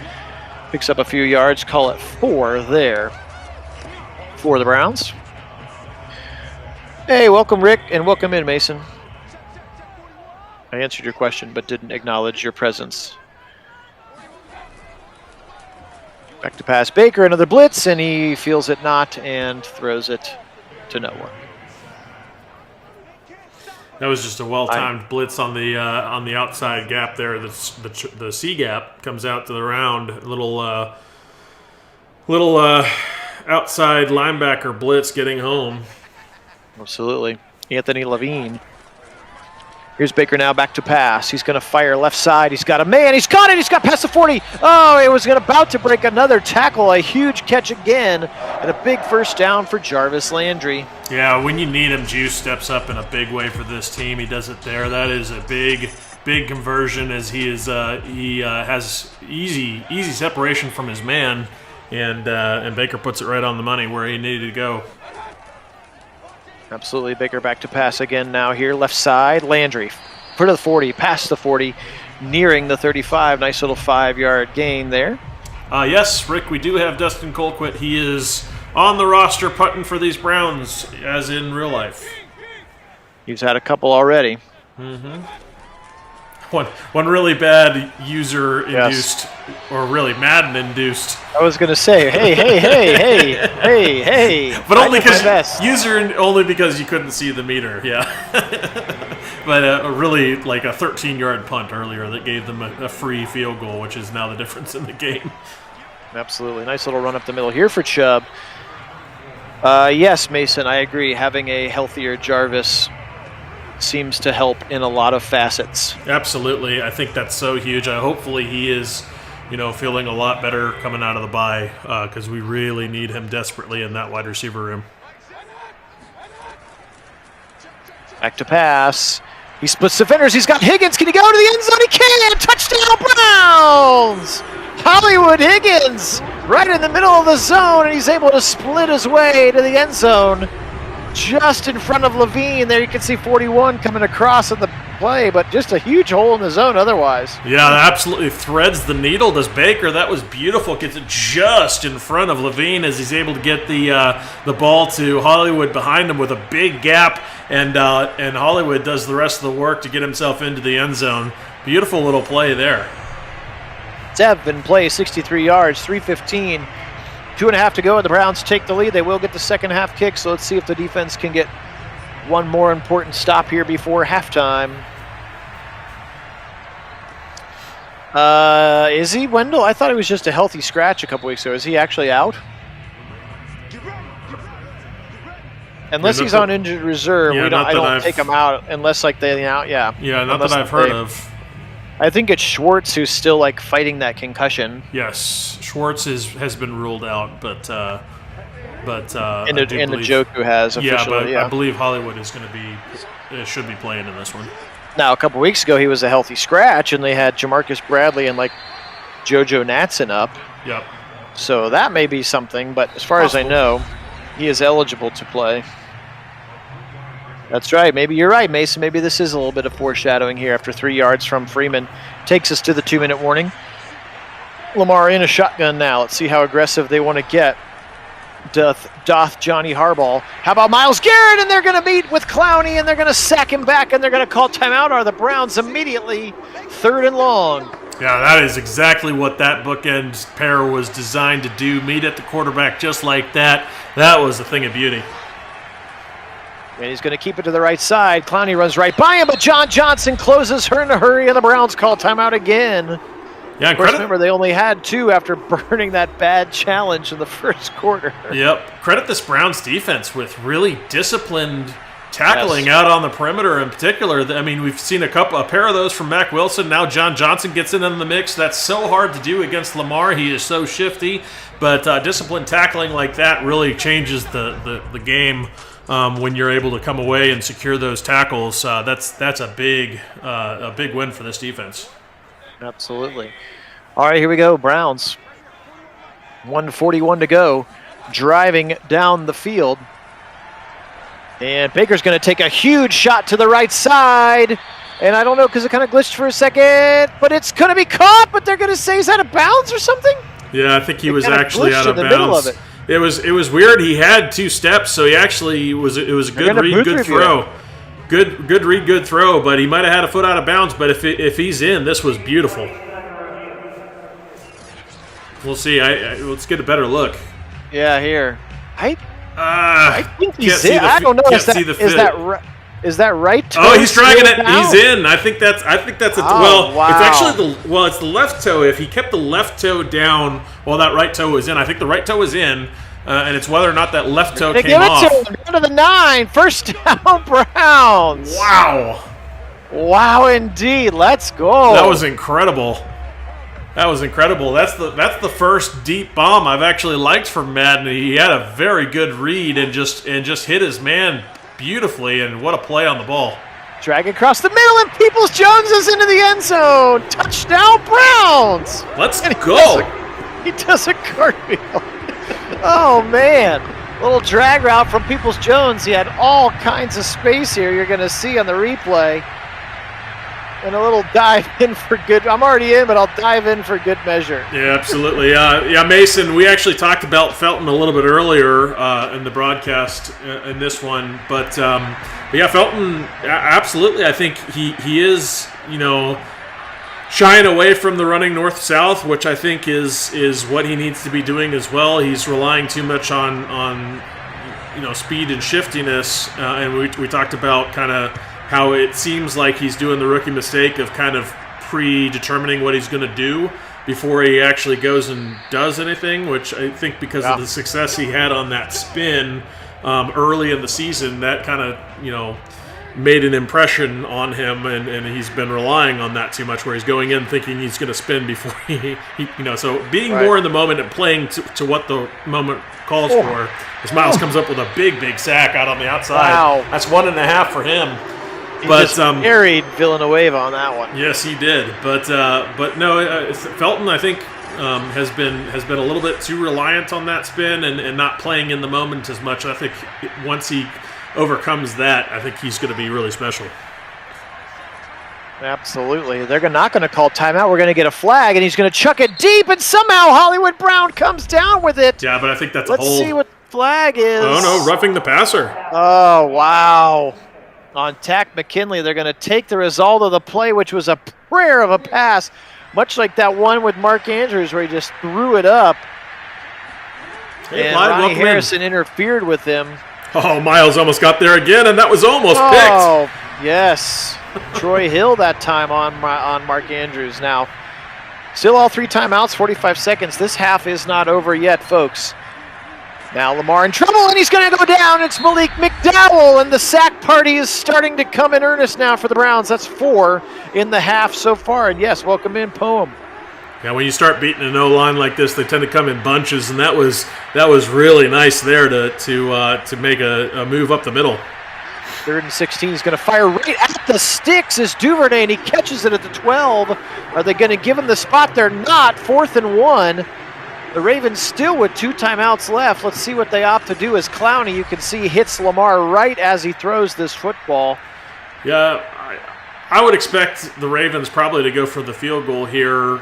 Picks up a few yards, call it 4 there for the Browns. Hey, welcome, Rick, and welcome in, Mason. I answered your question, but didn't acknowledge your presence. Back to pass. Baker, another blitz, and he feels it not and throws it to nowhere. That was just a well-timed blitz on the outside gap there. The C gap comes out to the round. Little outside linebacker blitz getting home. Absolutely. Anthony Levine. Here's Baker now back to pass. He's going to fire left side. He's got a man. He's got it. He's got past the 40. Oh, it was about to break another tackle. A huge catch again. And a big first down for Jarvis Landry. Yeah, when you need him, Juice steps up in a big way for this team. He does it there. That is a big conversion as he has easy separation from his man. And Baker puts it right on the money where he needed to go. Absolutely. Baker back to pass again now here. Left side, Landry. For the 40, past the 40, nearing the 35. Nice little 5-yard gain there. Yes, Rick, we do have Dustin Colquitt. He is on the roster punting for these Browns, as in real life. He's had a couple already. Mm-hmm. One really bad user-induced, or really Madden-induced. I was going to say, hey. But only because you couldn't see the meter, yeah. But really like a 13-yard punt earlier that gave them a free field goal, which is now the difference in the game. Absolutely. Nice little run up the middle here for Chubb. Yes, Mason, I agree. Having a healthier Jarvis seems to help in a lot of facets. Absolutely. I think that's so huge. Hopefully he is, feeling a lot better coming out of the bye because we really need him desperately in that wide receiver room. Back to pass. He splits defenders. He's got Higgins. Can he go to the end zone? He can! Touchdown, Browns! Hollywood Higgins right in the middle of the zone, and he's able to split his way to the end zone. Just in front of Levine. There you can see 41 coming across at the play, but just a huge hole in the zone otherwise. Yeah, absolutely threads the needle. Does Baker? That was beautiful. Gets it just in front of Levine as he's able to get the ball to Hollywood behind him with a big gap, and Hollywood does the rest of the work to get himself into the end zone. Beautiful little play there. 7 plays, 63 yards, 3:15. 2.5 to go, and the Browns take the lead. They will get the second half kick, so let's see if the defense can get one more important stop here before halftime. Is he, Wendell? I thought he was just a healthy scratch a couple weeks ago. Is he actually out? Unless he's on injured reserve, I don't take him out unless they out. Yeah. Yeah, not that I've heard of. I think it's Schwartz who's still fighting that concussion. Yes, Schwartz has been ruled out, but and the Njoku has officially. I believe Hollywood is going to should be playing in this one. Now, a couple weeks ago, he was a healthy scratch, and they had Jamarcus Bradley and JoJo Natson up. Yep. So that may be something, but as far as I know, he is eligible to play. That's right. Maybe you're right, Mason. Maybe this is a little bit of foreshadowing here after 3 yards from Freeman. Takes us to the 2-minute warning. Lamar in a shotgun now. Let's see how aggressive they want to get. Doth Johnny Harbaugh. How about Myles Garrett? And they're going to meet with Clowney, and they're going to sack him back, and they're going to call timeout. Are the Browns immediately 3rd and long? Yeah, that is exactly what that bookend pair was designed to do. Meet at the quarterback just like that. That was a thing of beauty. And he's going to keep it to the right side. Clowney runs right by him, but John Johnson closes her in a hurry, and the Browns call timeout again. Yeah, of course, remember, they only had 2 after burning that bad challenge in the first quarter. Yep. Credit this Browns defense with really disciplined tackling out on the perimeter in particular. I mean, we've seen a pair of those from Mack Wilson. Now John Johnson gets in the mix. That's so hard to do against Lamar. He is so shifty. But disciplined tackling like that really changes the game. When you're able to come away and secure those tackles, that's a big win for this defense. Absolutely. All right, here we go. Browns. 1:41 to go. Driving down the field. And Baker's going to take a huge shot to the right side. And I don't know because it kind of glitched for a second, but it's going to be caught, but they're going to say he's out of bounds or something? Yeah, I think he was actually out of bounds. Middle of it. It was weird. He had 2 steps, so he actually it was a good read, good throw. Good read, good throw, but he might have had a foot out of bounds, but if he's in, this was beautiful. We'll see. Let's get a better look. Yeah, here. I think he's in. I don't know. Is that right toe? Oh, he's dragging it. He's in. I think that's a wow. It's the left toe. If he kept the left toe down while that right toe was in, I think the right toe was in, and it's whether or not that left toe came off. Give it to him. Down to the 9. First down, Browns. Wow, indeed. Let's go. That was incredible. That's the first deep bomb I've actually liked from Madden. He had a very good read and just hit his man beautifully, and what a play on the ball. Drag across the middle, and Peoples-Jones is into the end zone. Touchdown, Browns! Let's go. He does a cartwheel. Oh, man. Little drag route from Peoples-Jones. He had all kinds of space here you're going to see on the replay. And a little dive in for good. I'm already in, but I'll dive in for good measure. Yeah, absolutely. Mason, we actually talked about Felton a little bit earlier in the broadcast in this one. But Felton, absolutely. I think he is, shying away from the running north-south, which I think is what he needs to be doing as well. He's relying too much on speed and shiftiness. And we talked about kind of how it seems like he's doing the rookie mistake of kind of predetermining what he's going to do before he actually goes and does anything, which I think because of the success he had on that spin early in the season, that kind of, made an impression on him, and he's been relying on that too much, where he's going in thinking he's going to spin before he so being more in the moment and playing to what the moment calls for. As Myles comes up with a big sack out on the outside. Wow. That's 1.5 for him. He just carried Villanueva on that one. Yes, he did. But no, Felton, I think, has been a little bit too reliant on that spin and not playing in the moment as much. I think once he overcomes that, I think he's going to be really special. Absolutely. They're not going to call timeout. We're going to get a flag, and he's going to chuck it deep, and somehow Hollywood Brown comes down with it. Yeah, but I think that's a hold. Let's see what the flag is. Oh, no, roughing the passer. Oh, wow. On Tack McKinley, they're going to take the result of the play, which was a prayer of a pass, much like that one with Mark Andrews where he just threw it up. Hey, and Ronnie Harrison interfered with him. Oh, Miles almost got there again, and that was almost picked. Oh, yes. Troy Hill that time on Mark Andrews. Now, still all 3 timeouts, 45 seconds. This half is not over yet, folks. Now Lamar in trouble, and he's going to go down. It's Malik McDowell, and the sack party is starting to come in earnest now for the Browns. That's 4 in the half so far. And yes, welcome in, Poem. Yeah, when you start beating an O-line like this, they tend to come in bunches, and that was really nice there to make a move up the middle. 3rd and 16. He's going to fire right at the sticks as Duvernay, and he catches it at the 12. Are they going to give him the spot? They're not. 4th and 1. The Ravens still with 2 timeouts left. Let's see what they opt to do as Clowney, you can see, hits Lamar right as he throws this football. Yeah, I would expect the Ravens probably to go for the field goal here.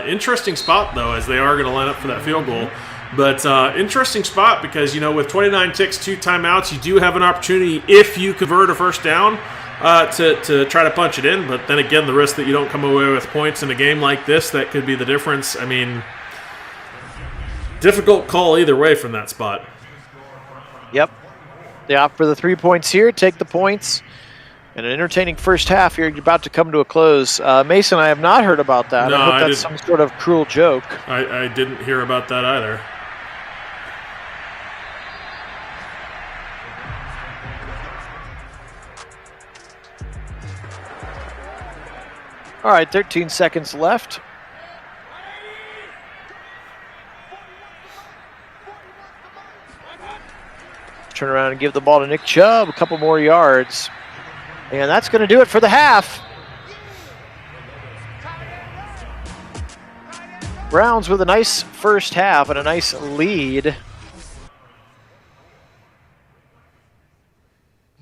Interesting spot, though, as they are going to line up for that field goal. But interesting spot because, with 29 ticks, 2 timeouts, you do have an opportunity, if you convert a first down, to try to punch it in. But then again, the risk that you don't come away with points in a game like this, that could be the difference. I mean, difficult call either way from that spot. Yep. They opt for the 3 points here, take the points. And an entertaining first half here about to come to a close. Mason, I have not heard about that. No, I hope that's some sort of cruel joke. I didn't hear about that either. All right, 13 seconds left. Turn around and give the ball to Nick Chubb, a couple more yards. And that's going to do it for the half. Browns with a nice first half and a nice lead.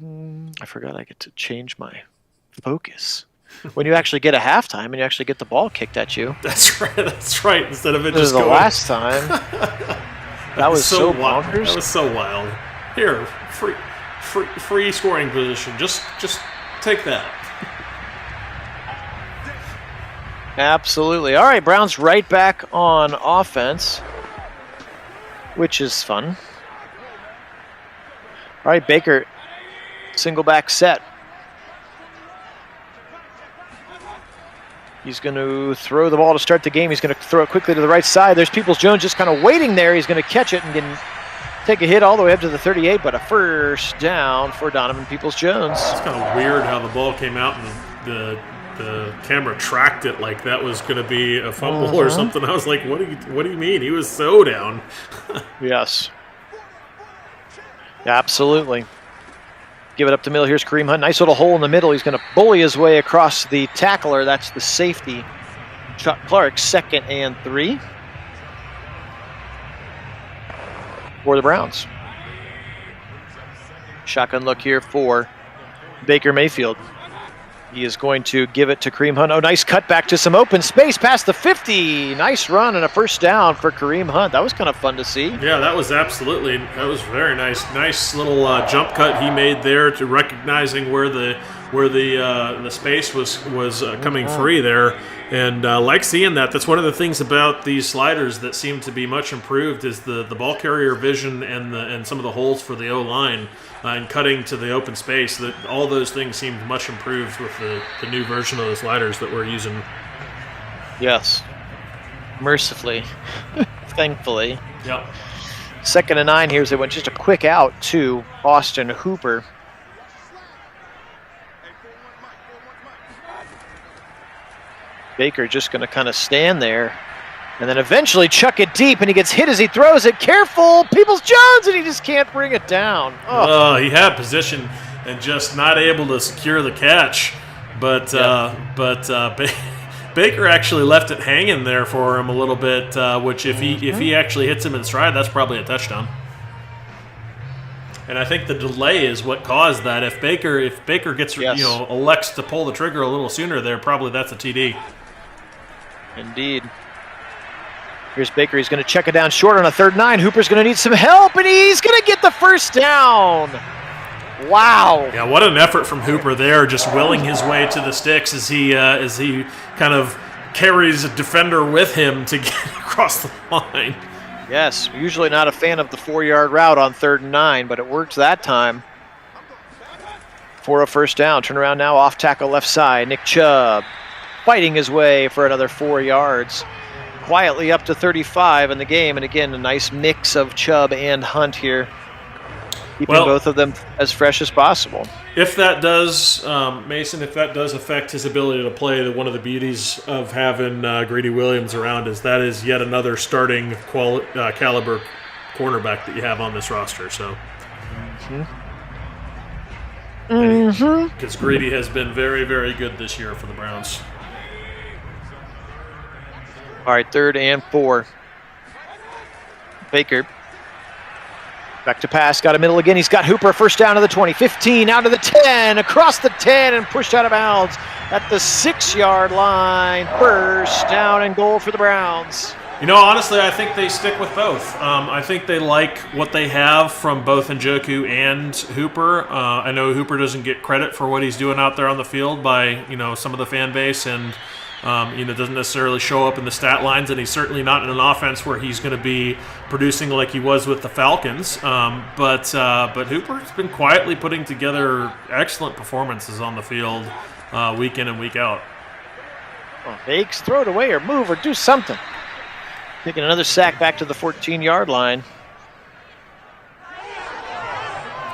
I forgot I get to change my focus. When you actually get a halftime and you actually get the ball kicked at you. That's right. Instead of it this just is going. The last time. That was so bonkers. That was so wild. Here, free scoring position. Just take that. Absolutely. All right, Browns right back on offense, which is fun. All right, Baker, single back set. He's going to throw the ball to start the game. He's going to throw it quickly to the right side. There's Peoples-Jones just kind of waiting there. He's going to catch it and take a hit all the way up to the 38, but a first down for Donovan Peoples-Jones. It's kind of weird how the ball came out and the camera tracked it like that was going to be a fumble or something. I was like, what do you mean? He was so down. Yes. Yeah, absolutely. Give it up the middle. Here's Kareem Hunt. Nice little hole in the middle. He's going to bully his way across the tackler. That's the safety. Chuck Clark, 2nd and 3. For the Browns. Shotgun look here for Baker Mayfield. He is going to give it to Kareem Hunt. Oh, nice cut back to some open space past the 50. Nice run and a first down for Kareem Hunt. That was kind of fun to see. Yeah, that was very nice. Nice little jump cut he made there to recognizing where the space was coming free there. And like seeing that. That's one of the things about these sliders that seem to be much improved is the ball carrier vision and some of the holes for the O-line and cutting to the open space. That all those things seemed much improved with the new version of the sliders that we're using. Yes. Mercifully. Thankfully. Yep. 2nd and 9 here. They went just a quick out to Austin Hooper. Baker just going to kind of stand there and then eventually chuck it deep, and he gets hit as he throws it. Careful, Peoples-Jones, and he just can't bring it down. Oh, he had position and just not able to secure the catch. But Baker actually left it hanging there for him a little bit, which if he actually hits him in stride, that's probably a touchdown. And I think the delay is what caused that. If Baker gets elects to pull the trigger a little sooner there, probably that's a TD. Indeed. Here's Baker. He's going to check it down short on a 3rd and 9. Hooper's going to need some help, and he's going to get the first down. Wow. Yeah, what an effort from Hooper there, just willing his way to the sticks as he kind of carries a defender with him to get across the line. Yes, usually not a fan of the 4-yard route on 3rd and 9, but it worked that time for a first down. Turn around now, off tackle left side. Nick Chubb fighting his way for another 4 yards. Quietly up to 35 in the game, and again, a nice mix of Chubb and Hunt here, keeping both of them as fresh as possible. If that does, Mason, if that does affect his ability to play, one of the beauties of having Greedy Williams around is that is yet another starting caliber cornerback that you have on this roster. So, because Greedy has been very, very good this year for the Browns. All right, 3rd and 4. Baker. Back to pass, got a middle again. He's got Hooper, first down to the 20, 15, out to the 10, across the 10, and pushed out of bounds at the 6-yard line. First down and goal for the Browns. Honestly, I think they stick with both. I think they like what they have from both Njoku and Hooper. I know Hooper doesn't get credit for what he's doing out there on the field by, some of the fan base, and doesn't necessarily show up in the stat lines, and he's certainly not in an offense where he's going to be producing like he was with the Falcons. But Hooper's been quietly putting together excellent performances on the field week in and week out. Well, Bakes, throw it away or move or do something. Taking another sack back to the 14-yard line.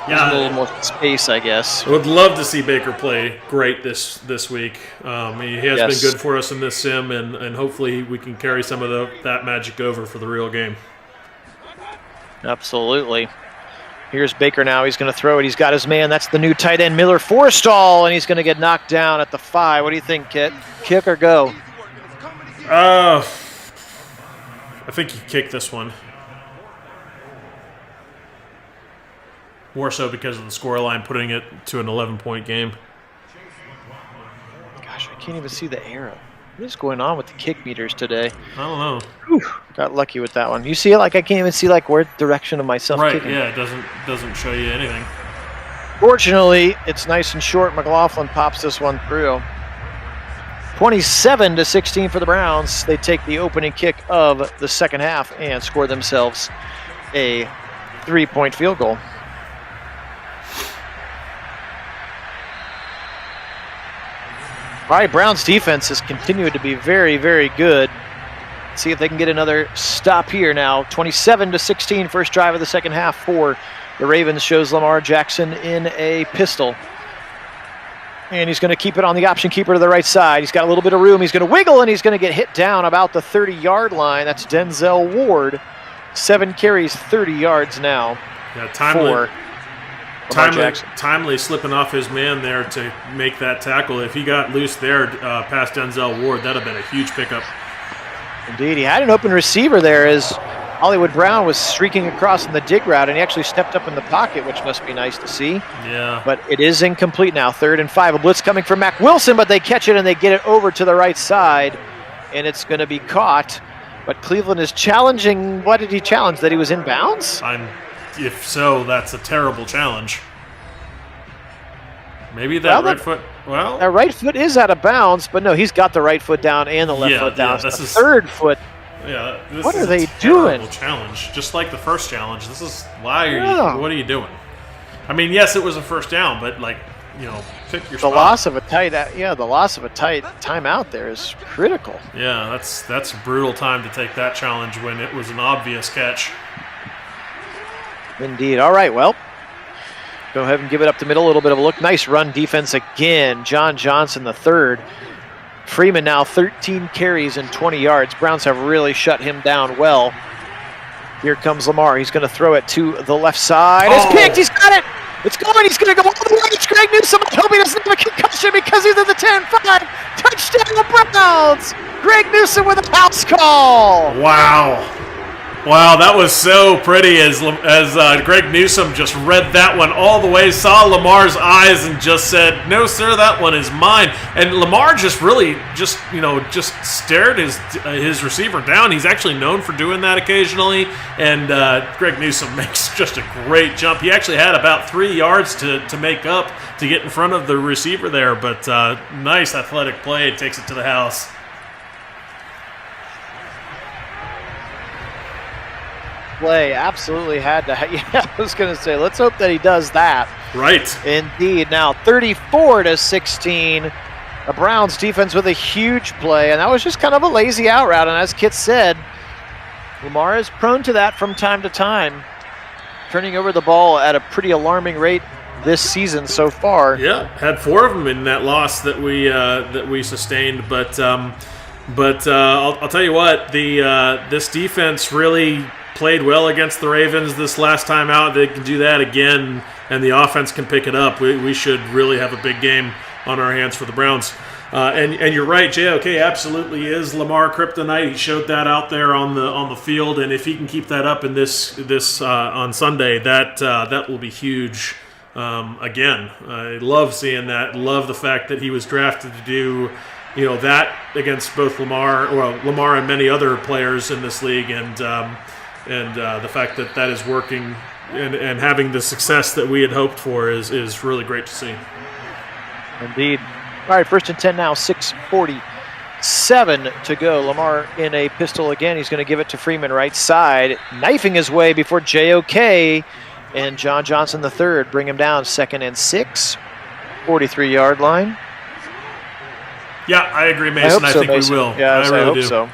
Yeah, a little more space, I guess. I would love to see Baker play great this week. He has been good for us in this sim, and hopefully we can carry some of that magic over for the real game. Absolutely. Here's Baker now. He's going to throw it. He's got his man. That's the new tight end, Miller Forstall, and he's going to get knocked down at the 5. What do you think, Kit? Kick or go? I think you kick this one. More so because of the scoreline, putting it to an 11-point game. Gosh, I can't even see the arrow. What is going on with the kick meters today? I don't know. Whew, got lucky with that one. You see it? Like I can't even see where direction of myself kicking. Yeah, it doesn't show you anything. Fortunately, it's nice and short. McLaughlin pops this one through. 27-16 for the Browns. They take the opening kick of the second half and score themselves a 3-point field goal. All right, Browns defense has continued to be very, very good. Let's see if they can get another stop here now. 27-16, first drive of the second half for the Ravens. Shows Lamar Jackson in a pistol. And he's going to keep it on the option keeper to the right side. He's got a little bit of room. He's going to wiggle, and he's going to get hit down about the 30-yard line. That's Denzel Ward. 7 carries, 30 yards now. Yeah, timely slipping off his man there to make that tackle. If he got loose there past Denzel Ward, that would have been a huge pickup. Indeed, he had an open receiver there as Hollywood Brown was streaking across in the dig route, and he actually stepped up in the pocket, which must be nice to see. Yeah. But it is incomplete now. 3rd and 5. A blitz coming from Mac Wilson, but they catch it and they get it over to the right side, and it's going to be caught. But Cleveland is challenging. What did he challenge? That he was in bounds? If so, that's a terrible challenge. Maybe that right foot. Well, that right foot is out of bounds, but no, he's got the right foot down and the left foot down. This is third foot. Yeah. What are they doing? Challenge, just like the first challenge. This is why are you? What are you doing? I mean, yes, it was a first down, but pick your spot. Loss of a tight. The loss of a tight timeout there is critical. Yeah, that's a brutal time to take that challenge when it was an obvious catch. Indeed. All right, well, go ahead and give it up the middle, a little bit of a look. Nice run defense again. John Johnson, the 3rd. Freeman now 13 carries and 20 yards. Browns have really shut him down well. Here comes Lamar. He's going to throw it to the left side. It's picked. He's got it. It's going. He's going to go all the way. It's Greg Newsome. I hope he doesn't have a concussion because he's at the 10-5. Touchdown, Browns. Greg Newsome with a house call. Wow. Wow, that was so pretty as Greg Newsome just read that one all the way, saw Lamar's eyes, and just said, "No, sir, that one is mine." And Lamar just really just stared his receiver down. He's actually known for doing that occasionally, and Greg Newsome makes just a great jump. He actually had about 3 yards to make up to get in front of the receiver there, but nice athletic play. Takes it to the house. Play absolutely had to. Yeah, I was going to say, let's hope that he does that. Right. Indeed. Now 34-16. The Browns defense with a huge play, and that was just kind of a lazy out route. And as Kit said, Lamar is prone to that from time to time, turning over the ball at a pretty alarming rate this season so far. Yeah, had 4 of them in that loss that we sustained, but I'll tell you what, this defense really played well against the Ravens this last time out. They can do that again, and the offense can pick it up. We should really have a big game on our hands for the Browns. And you're right, JOK absolutely is Lamar kryptonite. He showed that out there on the field, and if he can keep that up in this on Sunday, that will be huge. Again, I love seeing that. Love the fact that he was drafted to do that against both Lamar and many other players in this league, and the fact that is working and having the success that we had hoped for is really great to see. Indeed. All right, 1st and 10 now, 6:47 to go. Lamar in a pistol again. He's going to give it to Freeman right side, knifing his way before JOK and John Johnson III bring him down. 2nd and 6, 43-yard line. Yeah, I agree, Mason. I think Mason. we will. Yeah, I really hope do. So.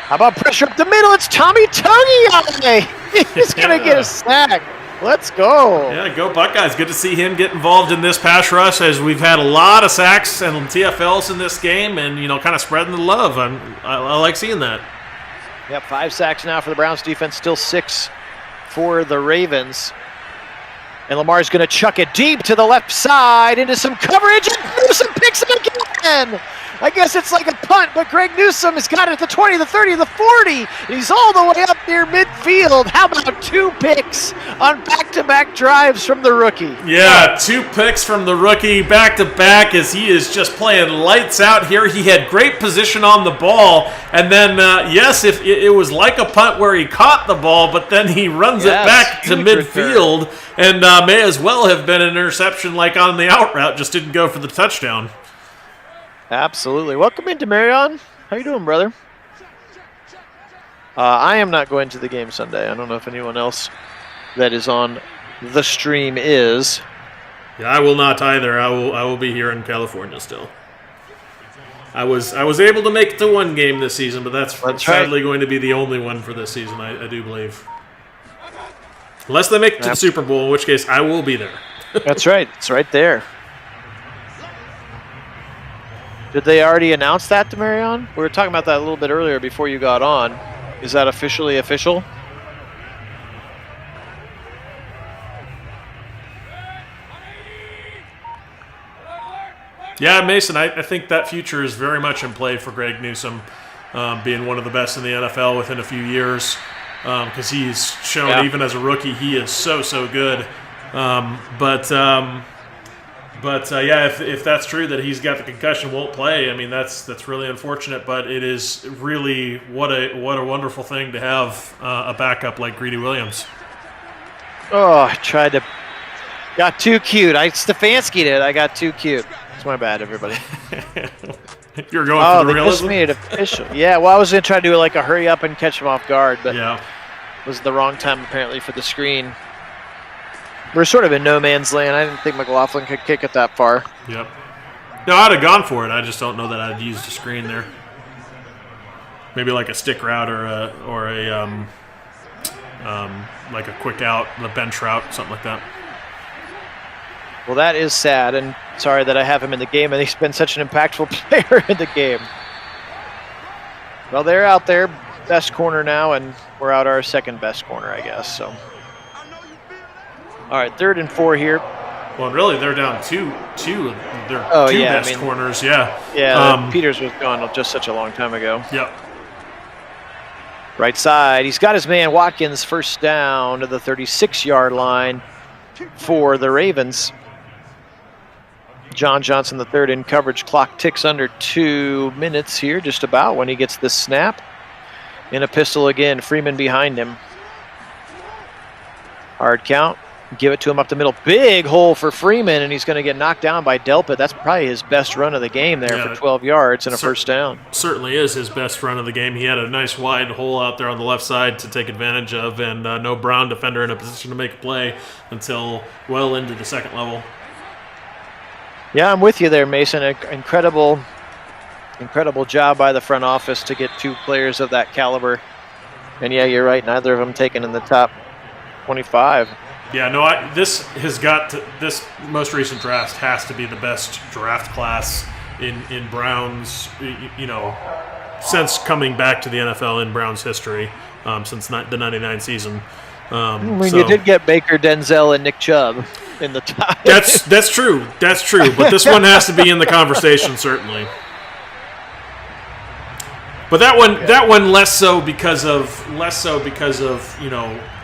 How about pressure up the middle? It's Tommy Togiai. He's going to get a sack. Let's go. Yeah, go Buckeyes. Good to see him get involved in this pass rush, as we've had a lot of sacks and TFLs in this game, and kind of spreading the love. I like seeing that. Yep, 5 sacks now for the Browns defense, still 6 for the Ravens. And Lamar's going to chuck it deep to the left side into some coverage, and Newsome picks it again. I guess it's like a punt, but Greg Newsome has got it at the 20, the 30, the 40. And he's all the way up near midfield. How about 2 picks on back-to-back drives from the rookie? Yeah, 2 picks from the rookie back-to-back, as he is just playing lights out here. He had great position on the ball. And then, yes, if it was like a punt where he caught the ball, but then he runs it back to midfield. And may as well have been an interception like on the out route, just didn't go for the touchdown. Absolutely. Welcome into Marion. How you doing, brother? I am not going to the game Sunday. I don't know if anyone else that is on the stream is. Yeah, I will not either. I will be here in California still. I was able to make it to 1 game this season, but that's sadly going to be the only one for this season, I do believe. Unless they make it to the Super Bowl, in which case I will be there. That's right. It's right there. Did they already announce that to Marion? We were talking about that a little bit earlier before you got on. Is that officially official? Yeah, Mason, I think that future is very much in play for Greg Newsome, being one of the best in the NFL within a few years, because he's shown even as a rookie he is so good. But if that's true that he's got the concussion, won't play, I mean that's really unfortunate. But it is really what a wonderful thing to have a backup like Greedy Williams. Oh, I got too cute. Stefanski'd it. I got too cute. It's my bad, everybody. You're going for the realism? They just made it official. Yeah, well, I was going to try to do like a hurry up and catch him off guard, but it was the wrong time apparently for the screen. We're sort of in no man's land. I didn't think McLaughlin could kick it that far. Yep. No, I'd have gone for it. I just don't know that I'd used a screen there. Maybe like a stick route or a like a quick out, the bench route, something like that. Well, that is sad, and sorry that I have him in the game, and he's been such an impactful player in the game. Well, they're out there, best corner now, and we're out our second best corner, I guess. So. All right, 3rd and 4 here. Well, really, they're down two. They're two best corners, Yeah, Peters was gone just such a long time ago. Yep. Right side, he's got his man Watkins, first down to the 36-yard line for the Ravens. John Johnson the third in coverage. Clock ticks under 2 minutes here, just about, when he gets the snap. In a pistol again, Freeman behind him. Hard count. Give it to him up the middle. Big hole for Freeman, and he's going to get knocked down by Delpit. That's probably his best run of the game there for 12 yards and a first down. Certainly is his best run of the game. He had a nice wide hole out there on the left side to take advantage of, and no Brown defender in a position to make a play until well into the second level. Yeah, I'm with you there, Mason. Incredible job by the front office to get 2 players of that caliber. And yeah, you're right. Neither of them taken in the top 25. Yeah, no, this most recent draft has to be the best draft class in Browns, since coming back to the NFL in Browns history, since the 99 season. You did get Baker, Denzel, and Nick Chubb in the top. That's true. But this one has to be in the conversation, certainly. But that one less so because of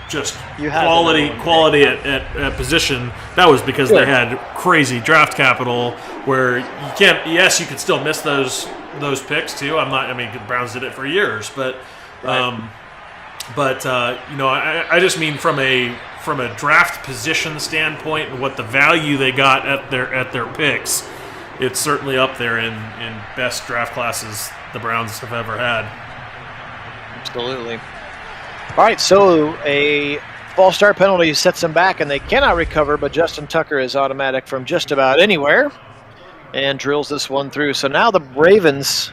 just quality at position. That was because they had crazy draft capital where you can't. Yes, you could still miss those picks too. The Browns did it for years, but I just mean from a draft position standpoint and what the value they got at their picks, it's certainly up there in best draft classes the Browns have ever had. Absolutely. All right, so a false start penalty sets them back, and they cannot recover, but Justin Tucker is automatic from just about anywhere and drills this one through. So now the Ravens,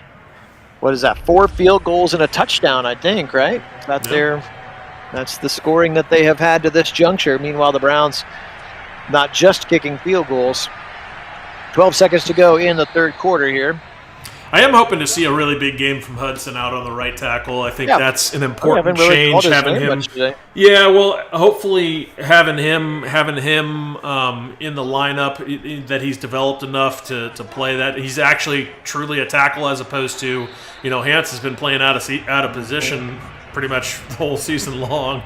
4 field goals and a touchdown, I think, right? That's the scoring that they have had to this juncture. Meanwhile, the Browns not just kicking field goals. 12 seconds to go in the third quarter here. I am hoping to see a really big game from Hudson out on the right tackle. I think that's an important change. Having him, hopefully having him in the lineup, that he's developed enough to play that. He's actually truly a tackle as opposed to, Hans has been playing out of position pretty much the whole season long,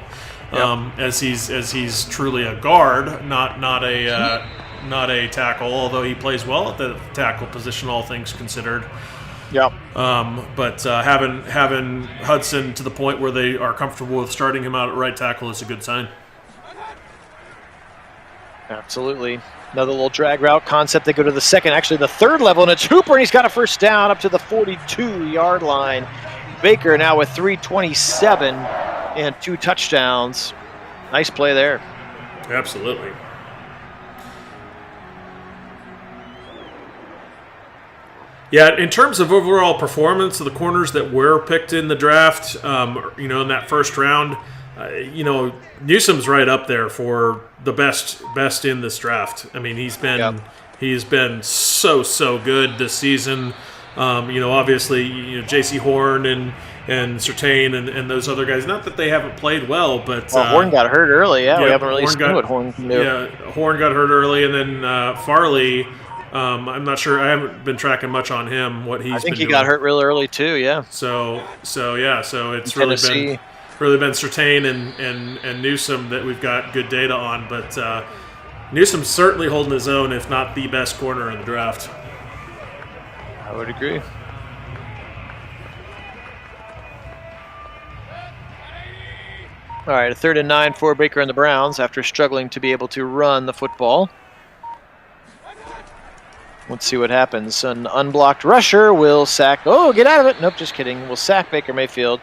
as he's truly a guard, not a tackle. Although he plays well at the tackle position, all things considered. Yeah. But having Hudson to the point where they are comfortable with starting him out at right tackle is a good sign. Absolutely. Another little drag route concept. They go to the third level, and it's Hooper, and he's got a first down up to the 42-yard line. Baker now with 3:27 and 2 touchdowns. Nice play there. Absolutely. Yeah, in terms of overall performance of the corners that were picked in the draft, in that first round, Newsome's right up there for the best in this draft. I mean, he's been so good this season. Obviously, J.C. Horn and Surtain and those other guys. Not that they haven't played well, but Horn got hurt early. Yeah, we haven't really seen what Horn can do. Yeah, Horn got hurt early, and then Farley. I'm not sure. I haven't been tracking much on him. I think he got hurt real early too. Yeah. So it's really been Surtain and Newsome that we've got good data on. But Newsome's certainly holding his own, if not the best corner in the draft. I would agree. All right, a 3rd and 9 for Baker and the Browns after struggling to be able to run the football. Let's see what happens. An unblocked rusher will sack. Oh, get out of it. Nope, just kidding. Will sack Baker Mayfield.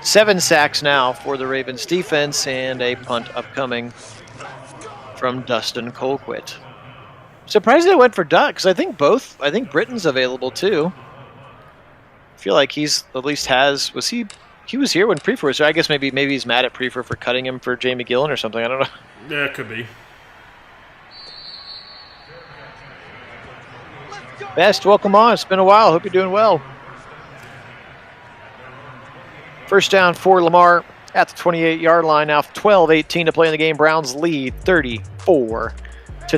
7 sacks now for the Ravens defense, and a punt upcoming from Dustin Colquitt. Surprised they went for Duck, because I think Britton's available too. I feel like he's at least he was here when Prefer was there. I guess maybe he's mad at Prefer for cutting him for Jamie Gillen or something. I don't know. Yeah, it could be. Best, welcome on. It's been a while. Hope you're doing well. First down for Lamar at the 28-yard line. Now 12-18 to play in the game. Browns lead 34-10.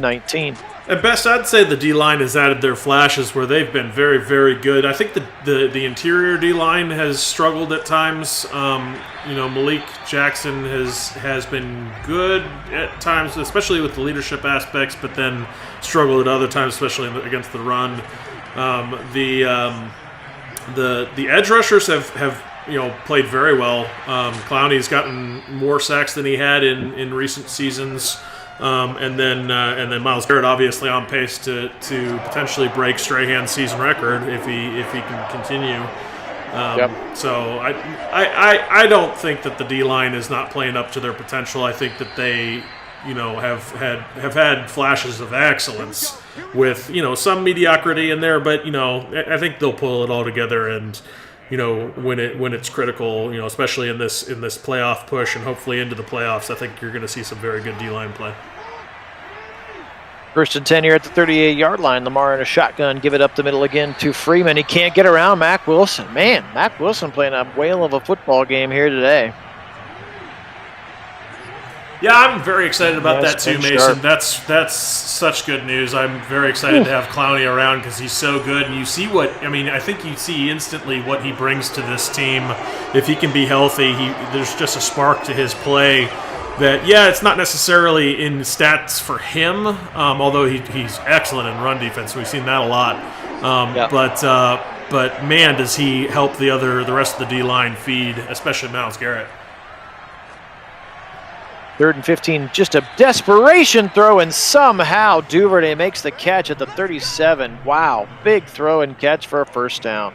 19. At best, I'd say the D-line has added their flashes where they've been very, very good. I think the interior D-line has struggled at times. Malik Jackson has been good at times, especially with the leadership aspects, but then struggled at other times, especially against the run. The edge rushers have played very well. Clowney's gotten more sacks than he had in recent seasons. And then Myles Garrett obviously on pace to potentially break Strahan's season record if he can continue. So I don't think that the D-line is not playing up to their potential. I think that they have had flashes of excellence with some mediocrity in there, but I think they'll pull it all together and when it's critical, especially in this playoff push and hopefully into the playoffs, I think you're going to see some very good D-line play. 1st and 10 here at the 38-yard line. Lamar in a shotgun. Give it up the middle again to Freeman. He can't get around Mack Wilson. Man, Mack Wilson playing a whale of a football game here today. Yeah, I'm very excited about that too, Mason. That's such good news. I'm very excited to have Clowney around because he's so good. And you see I think you see instantly what he brings to this team. If he can be healthy, there's just a spark to his play that, it's not necessarily in stats for him, although he's excellent in run defense. We've seen that a lot. But man, does he help the rest of the D-line feed, especially Myles Garrett. 3rd and 15, just a desperation throw, and somehow Duvernay makes the catch at the 37. Wow, big throw and catch for a first down.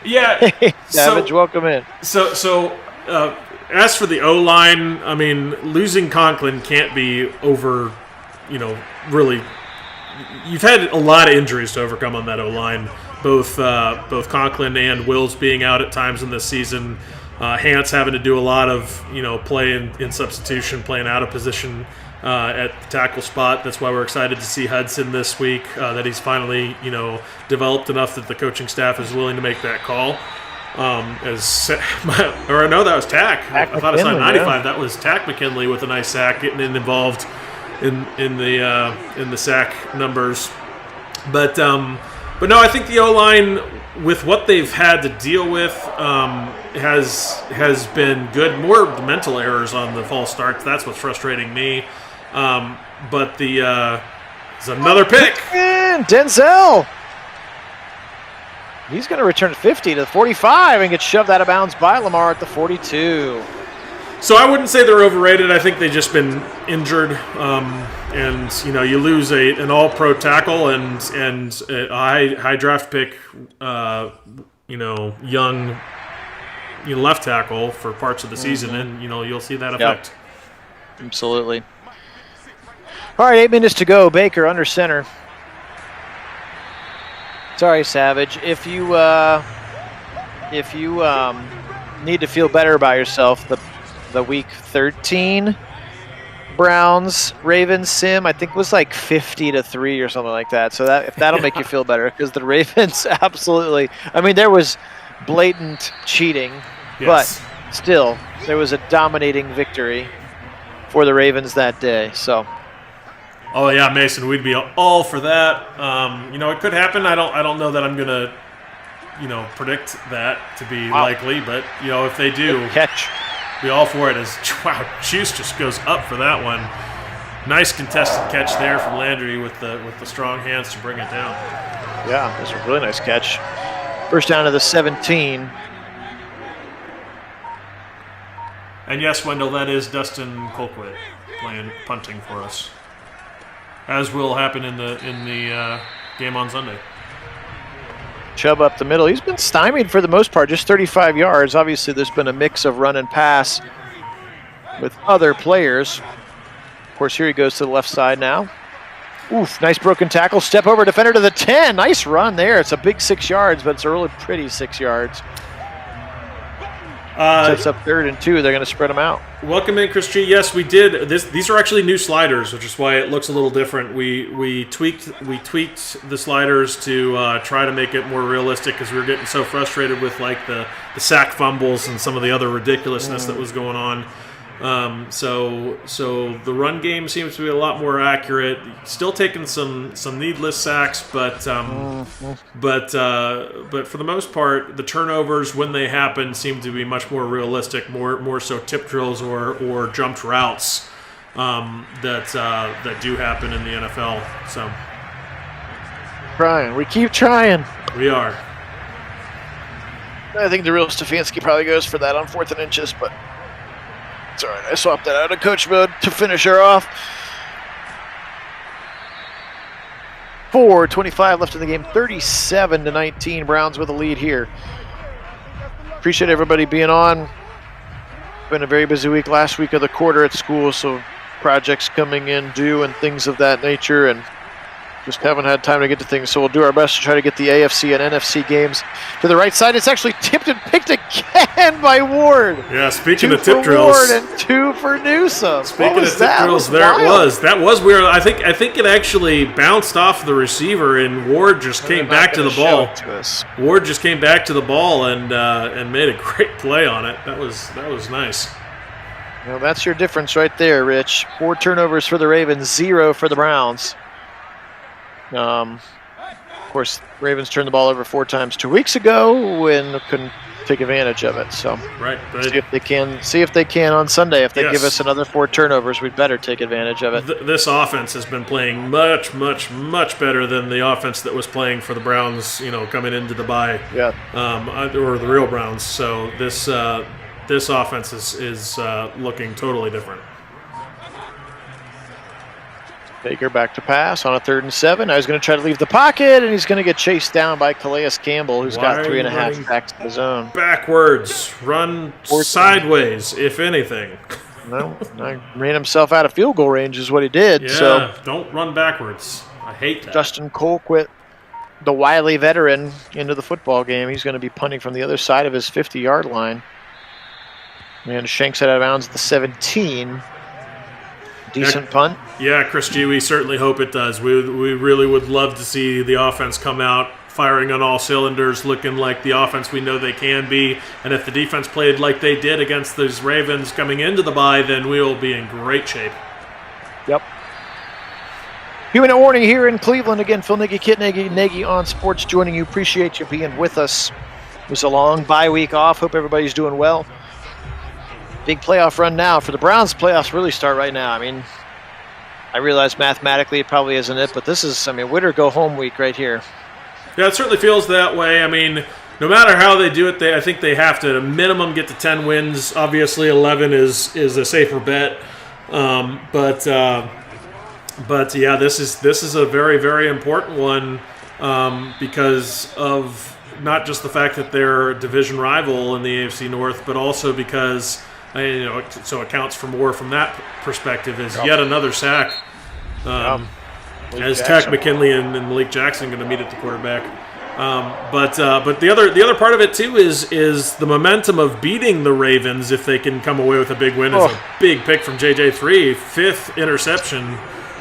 Yeah. Savage, welcome in. So as for the O-line, I mean, losing Conklin can't be over, really. You've had a lot of injuries to overcome on that O-line, both Conklin and Wills being out at times in this season. Hance having to do a lot of, play in substitution, playing out of position at the tackle spot. That's why we're excited to see Hudson this week, that he's finally, developed enough that the coaching staff is willing to make that call. Or no, that was Tack. I thought I saw 95. Yeah. That was Tack McKinley with a nice sack, getting involved in the sack numbers. But no, I think the O-line, with what they've had to deal with, has been good. More mental errors on the false starts. That's what's frustrating me. But there's another pick. And Denzel. He's going to return 50 to the 45 and get shoved out of bounds by Lamar at the 42. So I wouldn't say they're overrated. I think they've just been injured. And you lose an all-pro tackle and a high draft pick, young left tackle for parts of the season, and you'll see that effect. Yep. Absolutely. All right, 8 minutes to go. Baker under center. Sorry, Savage. If you need to feel better about yourself, the week 13 Browns Ravens sim, I think, was like 50-3 or something like that. So if that'll make you feel better, because the Ravens absolutely. I mean, there was blatant cheating, but still, there was a dominating victory for the Ravens that day. So. Oh yeah, Mason, we'd be all for that. It could happen. I don't know that I'm gonna, predict that to be likely, but if they do, good catch. Be all for it. Wow, Juice just goes up for that one. Nice contested catch there from Landry with the strong hands to bring it down. Yeah, that's a really nice catch. First down to the 17. And yes, Wendell, that is Dustin Colquitt punting for us, as will happen in the game on Sunday. Chubb up the middle. He's been stymied for the most part, just 35 yards. Obviously, there's been a mix of run and pass with other players. Of course, here he goes to the left side now. Oof, nice broken tackle. Step over defender to the 10. Nice run there. It's a big 6 yards, but it's a really pretty 6 yards. Sets up 3rd and 2. They're going to spread them out. Welcome in, Chris G. Yes, we did. These are actually new sliders, which is why it looks a little different. We tweaked the sliders to try to make it more realistic, because we were getting so frustrated with the sack fumbles and some of the other ridiculousness that was going on. So the run game seems to be a lot more accurate. Still taking some needless sacks, but for the most part, the turnovers when they happen seem to be much more realistic, more so tip drills or jumped routes that do happen in the NFL. So we keep trying. We are. I think the real Stefanski probably goes for that on 4th and inches, but it's all right. I swapped that out of coach mode to finish her off. 4:25 left in the game. 37-19. Browns with a lead here. Appreciate everybody being on. Been a very busy week. Last week of the quarter at school, so projects coming in due and things of that nature, and just haven't had time to get to things, so we'll do our best to try to get the AFC and NFC games to the right side. It's actually tipped and picked again by Ward. Yeah, speaking 2 of tip for drills. Ward and 2 for Newsome. Speaking of tip drills, that was weird. I think it actually bounced off the receiver, and Ward just came back to the ball. Ward just came back to the ball and made a great play on it. That was nice. Well, that's your difference right there, Rich. 4 turnovers for the Ravens, 0 for the Browns. Of course, Ravens turned the ball over 4 times 2 weeks ago and couldn't take advantage of it. So, right. See if they can on Sunday. If they give us another 4 turnovers, we'd better take advantage of it. This offense has been playing much, much, much better than the offense that was playing for the Browns. Coming into the bye. Yeah. Or the real Browns. So this offense is looking totally different. Baker back to pass on a 3rd and 7. Now he's going to try to leave the pocket, and he's going to get chased down by Calais Campbell, who's got 3.5 backs to his own. Backwards, run sideways, if anything. No, ran himself out of field goal range is what he did. Yeah, so don't run backwards. I hate that. Justin Colquitt, the wily veteran, into the football game. He's going to be punting from the other side of his 50-yard line. And shanks it out of bounds at the 17. Decent punt. Yeah, Chris G, we certainly hope it does. We really would love to see the offense come out firing on all cylinders, looking like the offense we know they can be. And if the defense played like they did against those Ravens coming into the bye, then we will be in great shape. Yep. Human warning here in Cleveland. Again, Phil Nagy, Kit Nagy on Sports joining you. Appreciate you being with us. It was a long bye week off. Hope everybody's doing well. Big playoff run now. For the Browns, playoffs really start right now. I mean, I realize mathematically it probably isn't it, but this is, win or go home week right here. Yeah, it certainly feels that way. I mean, no matter how they do it, I think they have to, at a minimum, get to 10 wins. Obviously, 11 is a safer bet. But yeah, this is a very, very important one because of not just the fact that they're a division rival in the AFC North, but also because so it counts for more from that perspective. Is yet another sack. As Tech McKinley and Malik Jackson going to meet at the quarterback. But the other part of it too is the momentum of beating the Ravens if they can come away with a big win. It's a big pick from JJ3, 5th interception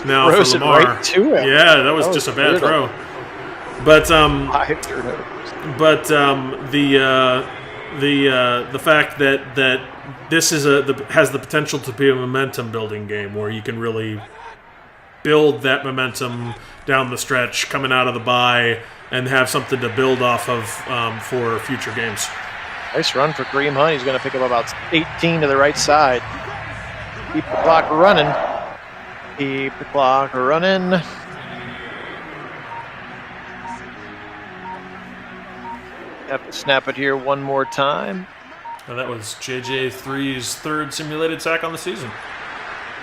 now for Lamar. Right to it. Yeah, that was just a bad throw. But the fact that this is has the potential to be a momentum building game where you can really build that momentum down the stretch coming out of the bye and have something to build off of for future games. Nice run for Kareem Hunt. He's going to pick up about 18 to the right side. Keep the clock running. Have to snap it here one more time. And that was JJ3's 3rd simulated sack on the season.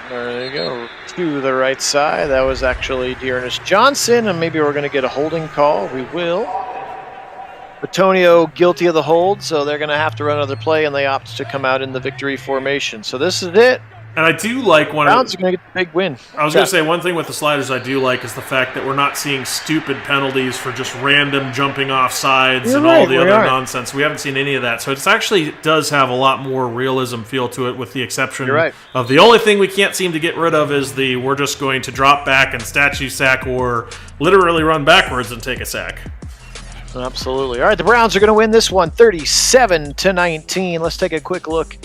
There you go. To the right side. That was actually Dearness Johnson, and maybe we're going to get a holding call. We will. Batonio guilty of the hold, so they're going to have to run another play, and they opt to come out in the victory formation. So this is it. And I do like Browns are going to get the big win. I was going to say one thing with the sliders I do like is the fact that we're not seeing stupid penalties for just random jumping off sides all the other nonsense. We haven't seen any of that. So it actually does have a lot more realism feel to it, with the exception of the only thing we can't seem to get rid of is we're just going to drop back and statue sack or literally run backwards and take a sack. Absolutely. All right, the Browns are going to win this one 37-19. Let's take a quick look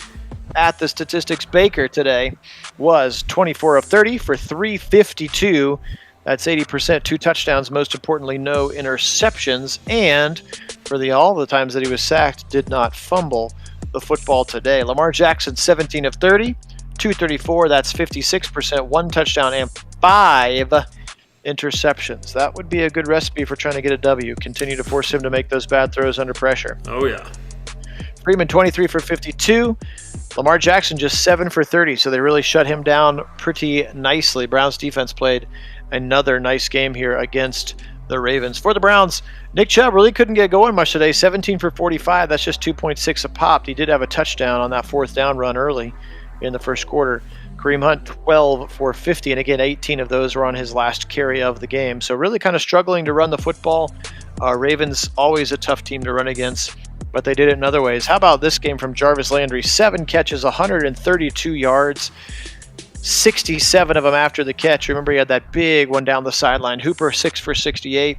at the statistics. Baker today was 24 of 30 for 352. That's 80%, 2 touchdowns, most importantly, no interceptions. And for all the times that he was sacked, did not fumble the football today. Lamar Jackson, 17 of 30, 234. That's 56%, 1 touchdown and 5 interceptions. That would be a good recipe for trying to get a W. Continue to force him to make those bad throws under pressure. Oh, yeah. Freeman, 23 for 52. Lamar Jackson, just 7 for 30. So they really shut him down pretty nicely. Browns defense played another nice game here against the Ravens. For the Browns, Nick Chubb really couldn't get going much today. 17 for 45. That's just 2.6 a pop. He did have a touchdown on that 4th down run early in the first quarter. Kareem Hunt, 12 for 50. And again, 18 of those were on his last carry of the game. So really kind of struggling to run the football. Ravens, always a tough team to run against, but they did it in other ways. How about this game from Jarvis Landry? 7 catches, 132 yards. 67 of them after the catch. Remember, he had that big one down the sideline. Hooper, 6 for 68.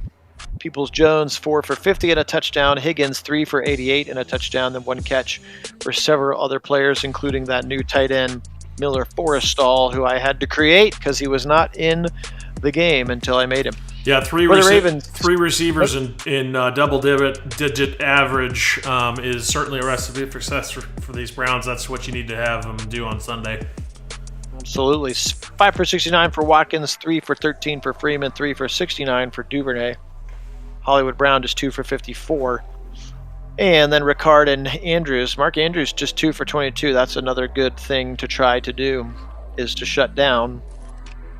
Peoples-Jones, 4 for 50 and a touchdown. Higgins, 3 for 88 and a touchdown. Then 1 catch for several other players, including that new tight end, Miller Forrestall, who I had to create because he was not in the game until I made him. Yeah, three receivers in double-digit average is certainly a recipe for success for these Browns. That's what you need to have them do on Sunday. Absolutely. 5 for 69 for Watkins, 3 for 13 for Freeman, 3 for 69 for Duvernay. Hollywood Brown just 2 for 54. And then Ricard and Andrews. Mark Andrews just 2 for 22. That's another good thing to try to do, is to shut down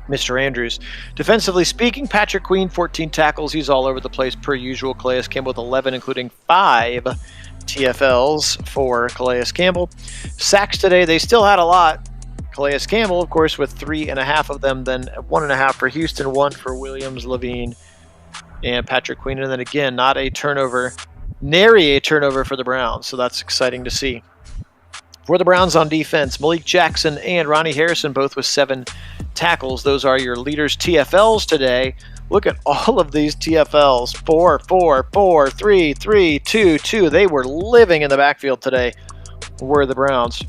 Mr. Andrews. Defensively speaking, Patrick Queen, 14 tackles. He's all over the place per usual. Calais Campbell with 11, including 5 TFLs for Calais Campbell. Sacks today, they still had a lot. Calais Campbell, of course, with 3.5 of them, then 1.5 for Houston, 1 for Williams, Levine, and Patrick Queen. And then again, not a turnover, nary a turnover for the Browns. So that's exciting to see. For the Browns on defense, Malik Jackson and Ronnie Harrison both with 7 tackles. Those are your leaders TFLs today. Look at all of these TFLs. 4, 4, 4, 3, 3, 2, 2. They were living in the backfield today, were the Browns.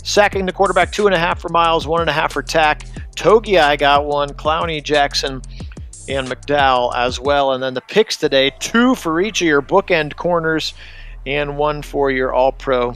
Sacking the quarterback, 2.5 for Miles, 1.5 for Tack. Togiai got 1, Clowney, Jackson, and McDowell as well. And then the picks today, 2 for each of your bookend corners and 1 for your all-pro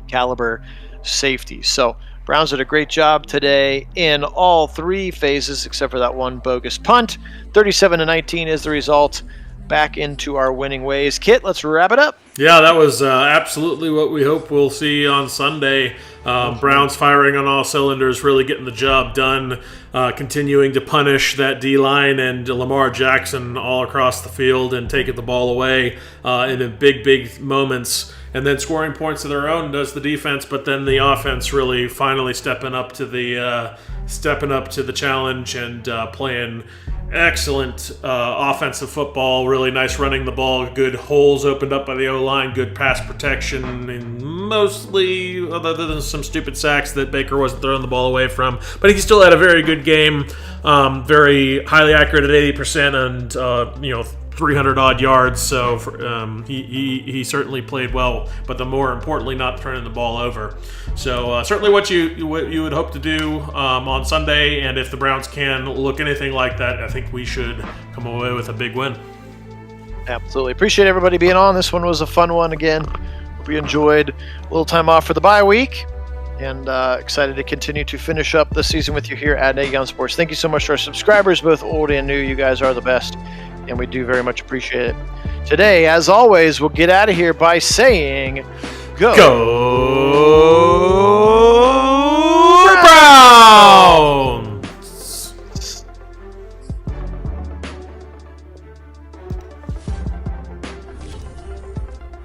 caliber safety. So Browns did a great job today in all 3 phases, except for that one bogus punt. 37-19 is the result. Back into our winning ways. Kit, let's wrap it up. Yeah, that was absolutely what we hope we'll see on Sunday. Browns firing on all cylinders, really getting the job done, continuing to punish that D-line and Lamar Jackson all across the field and taking the ball away in the big moments, and then scoring points of their own does the defense, but then the offense really finally stepping up to the challenge and playing excellent offensive football, really nice running the ball, good holes opened up by the O-line, good pass protection, and mostly, other than some stupid sacks that Baker wasn't throwing the ball away from. But he still had a very good game, very highly accurate at 80% and, 300-odd yards, so he certainly played well, but more importantly, not turning the ball over. So certainly what you would hope to do on Sunday, and if the Browns can look anything like that, I think we should come away with a big win. Absolutely. Appreciate everybody being on. This one was a fun one again. Hope you enjoyed a little time off for the bye week, and excited to continue to finish up the season with you here at Nagy on Sports. Thank you so much to our subscribers, both old and new. You guys are the best, and we do very much appreciate it. Today, as always, we'll get out of here by saying, Go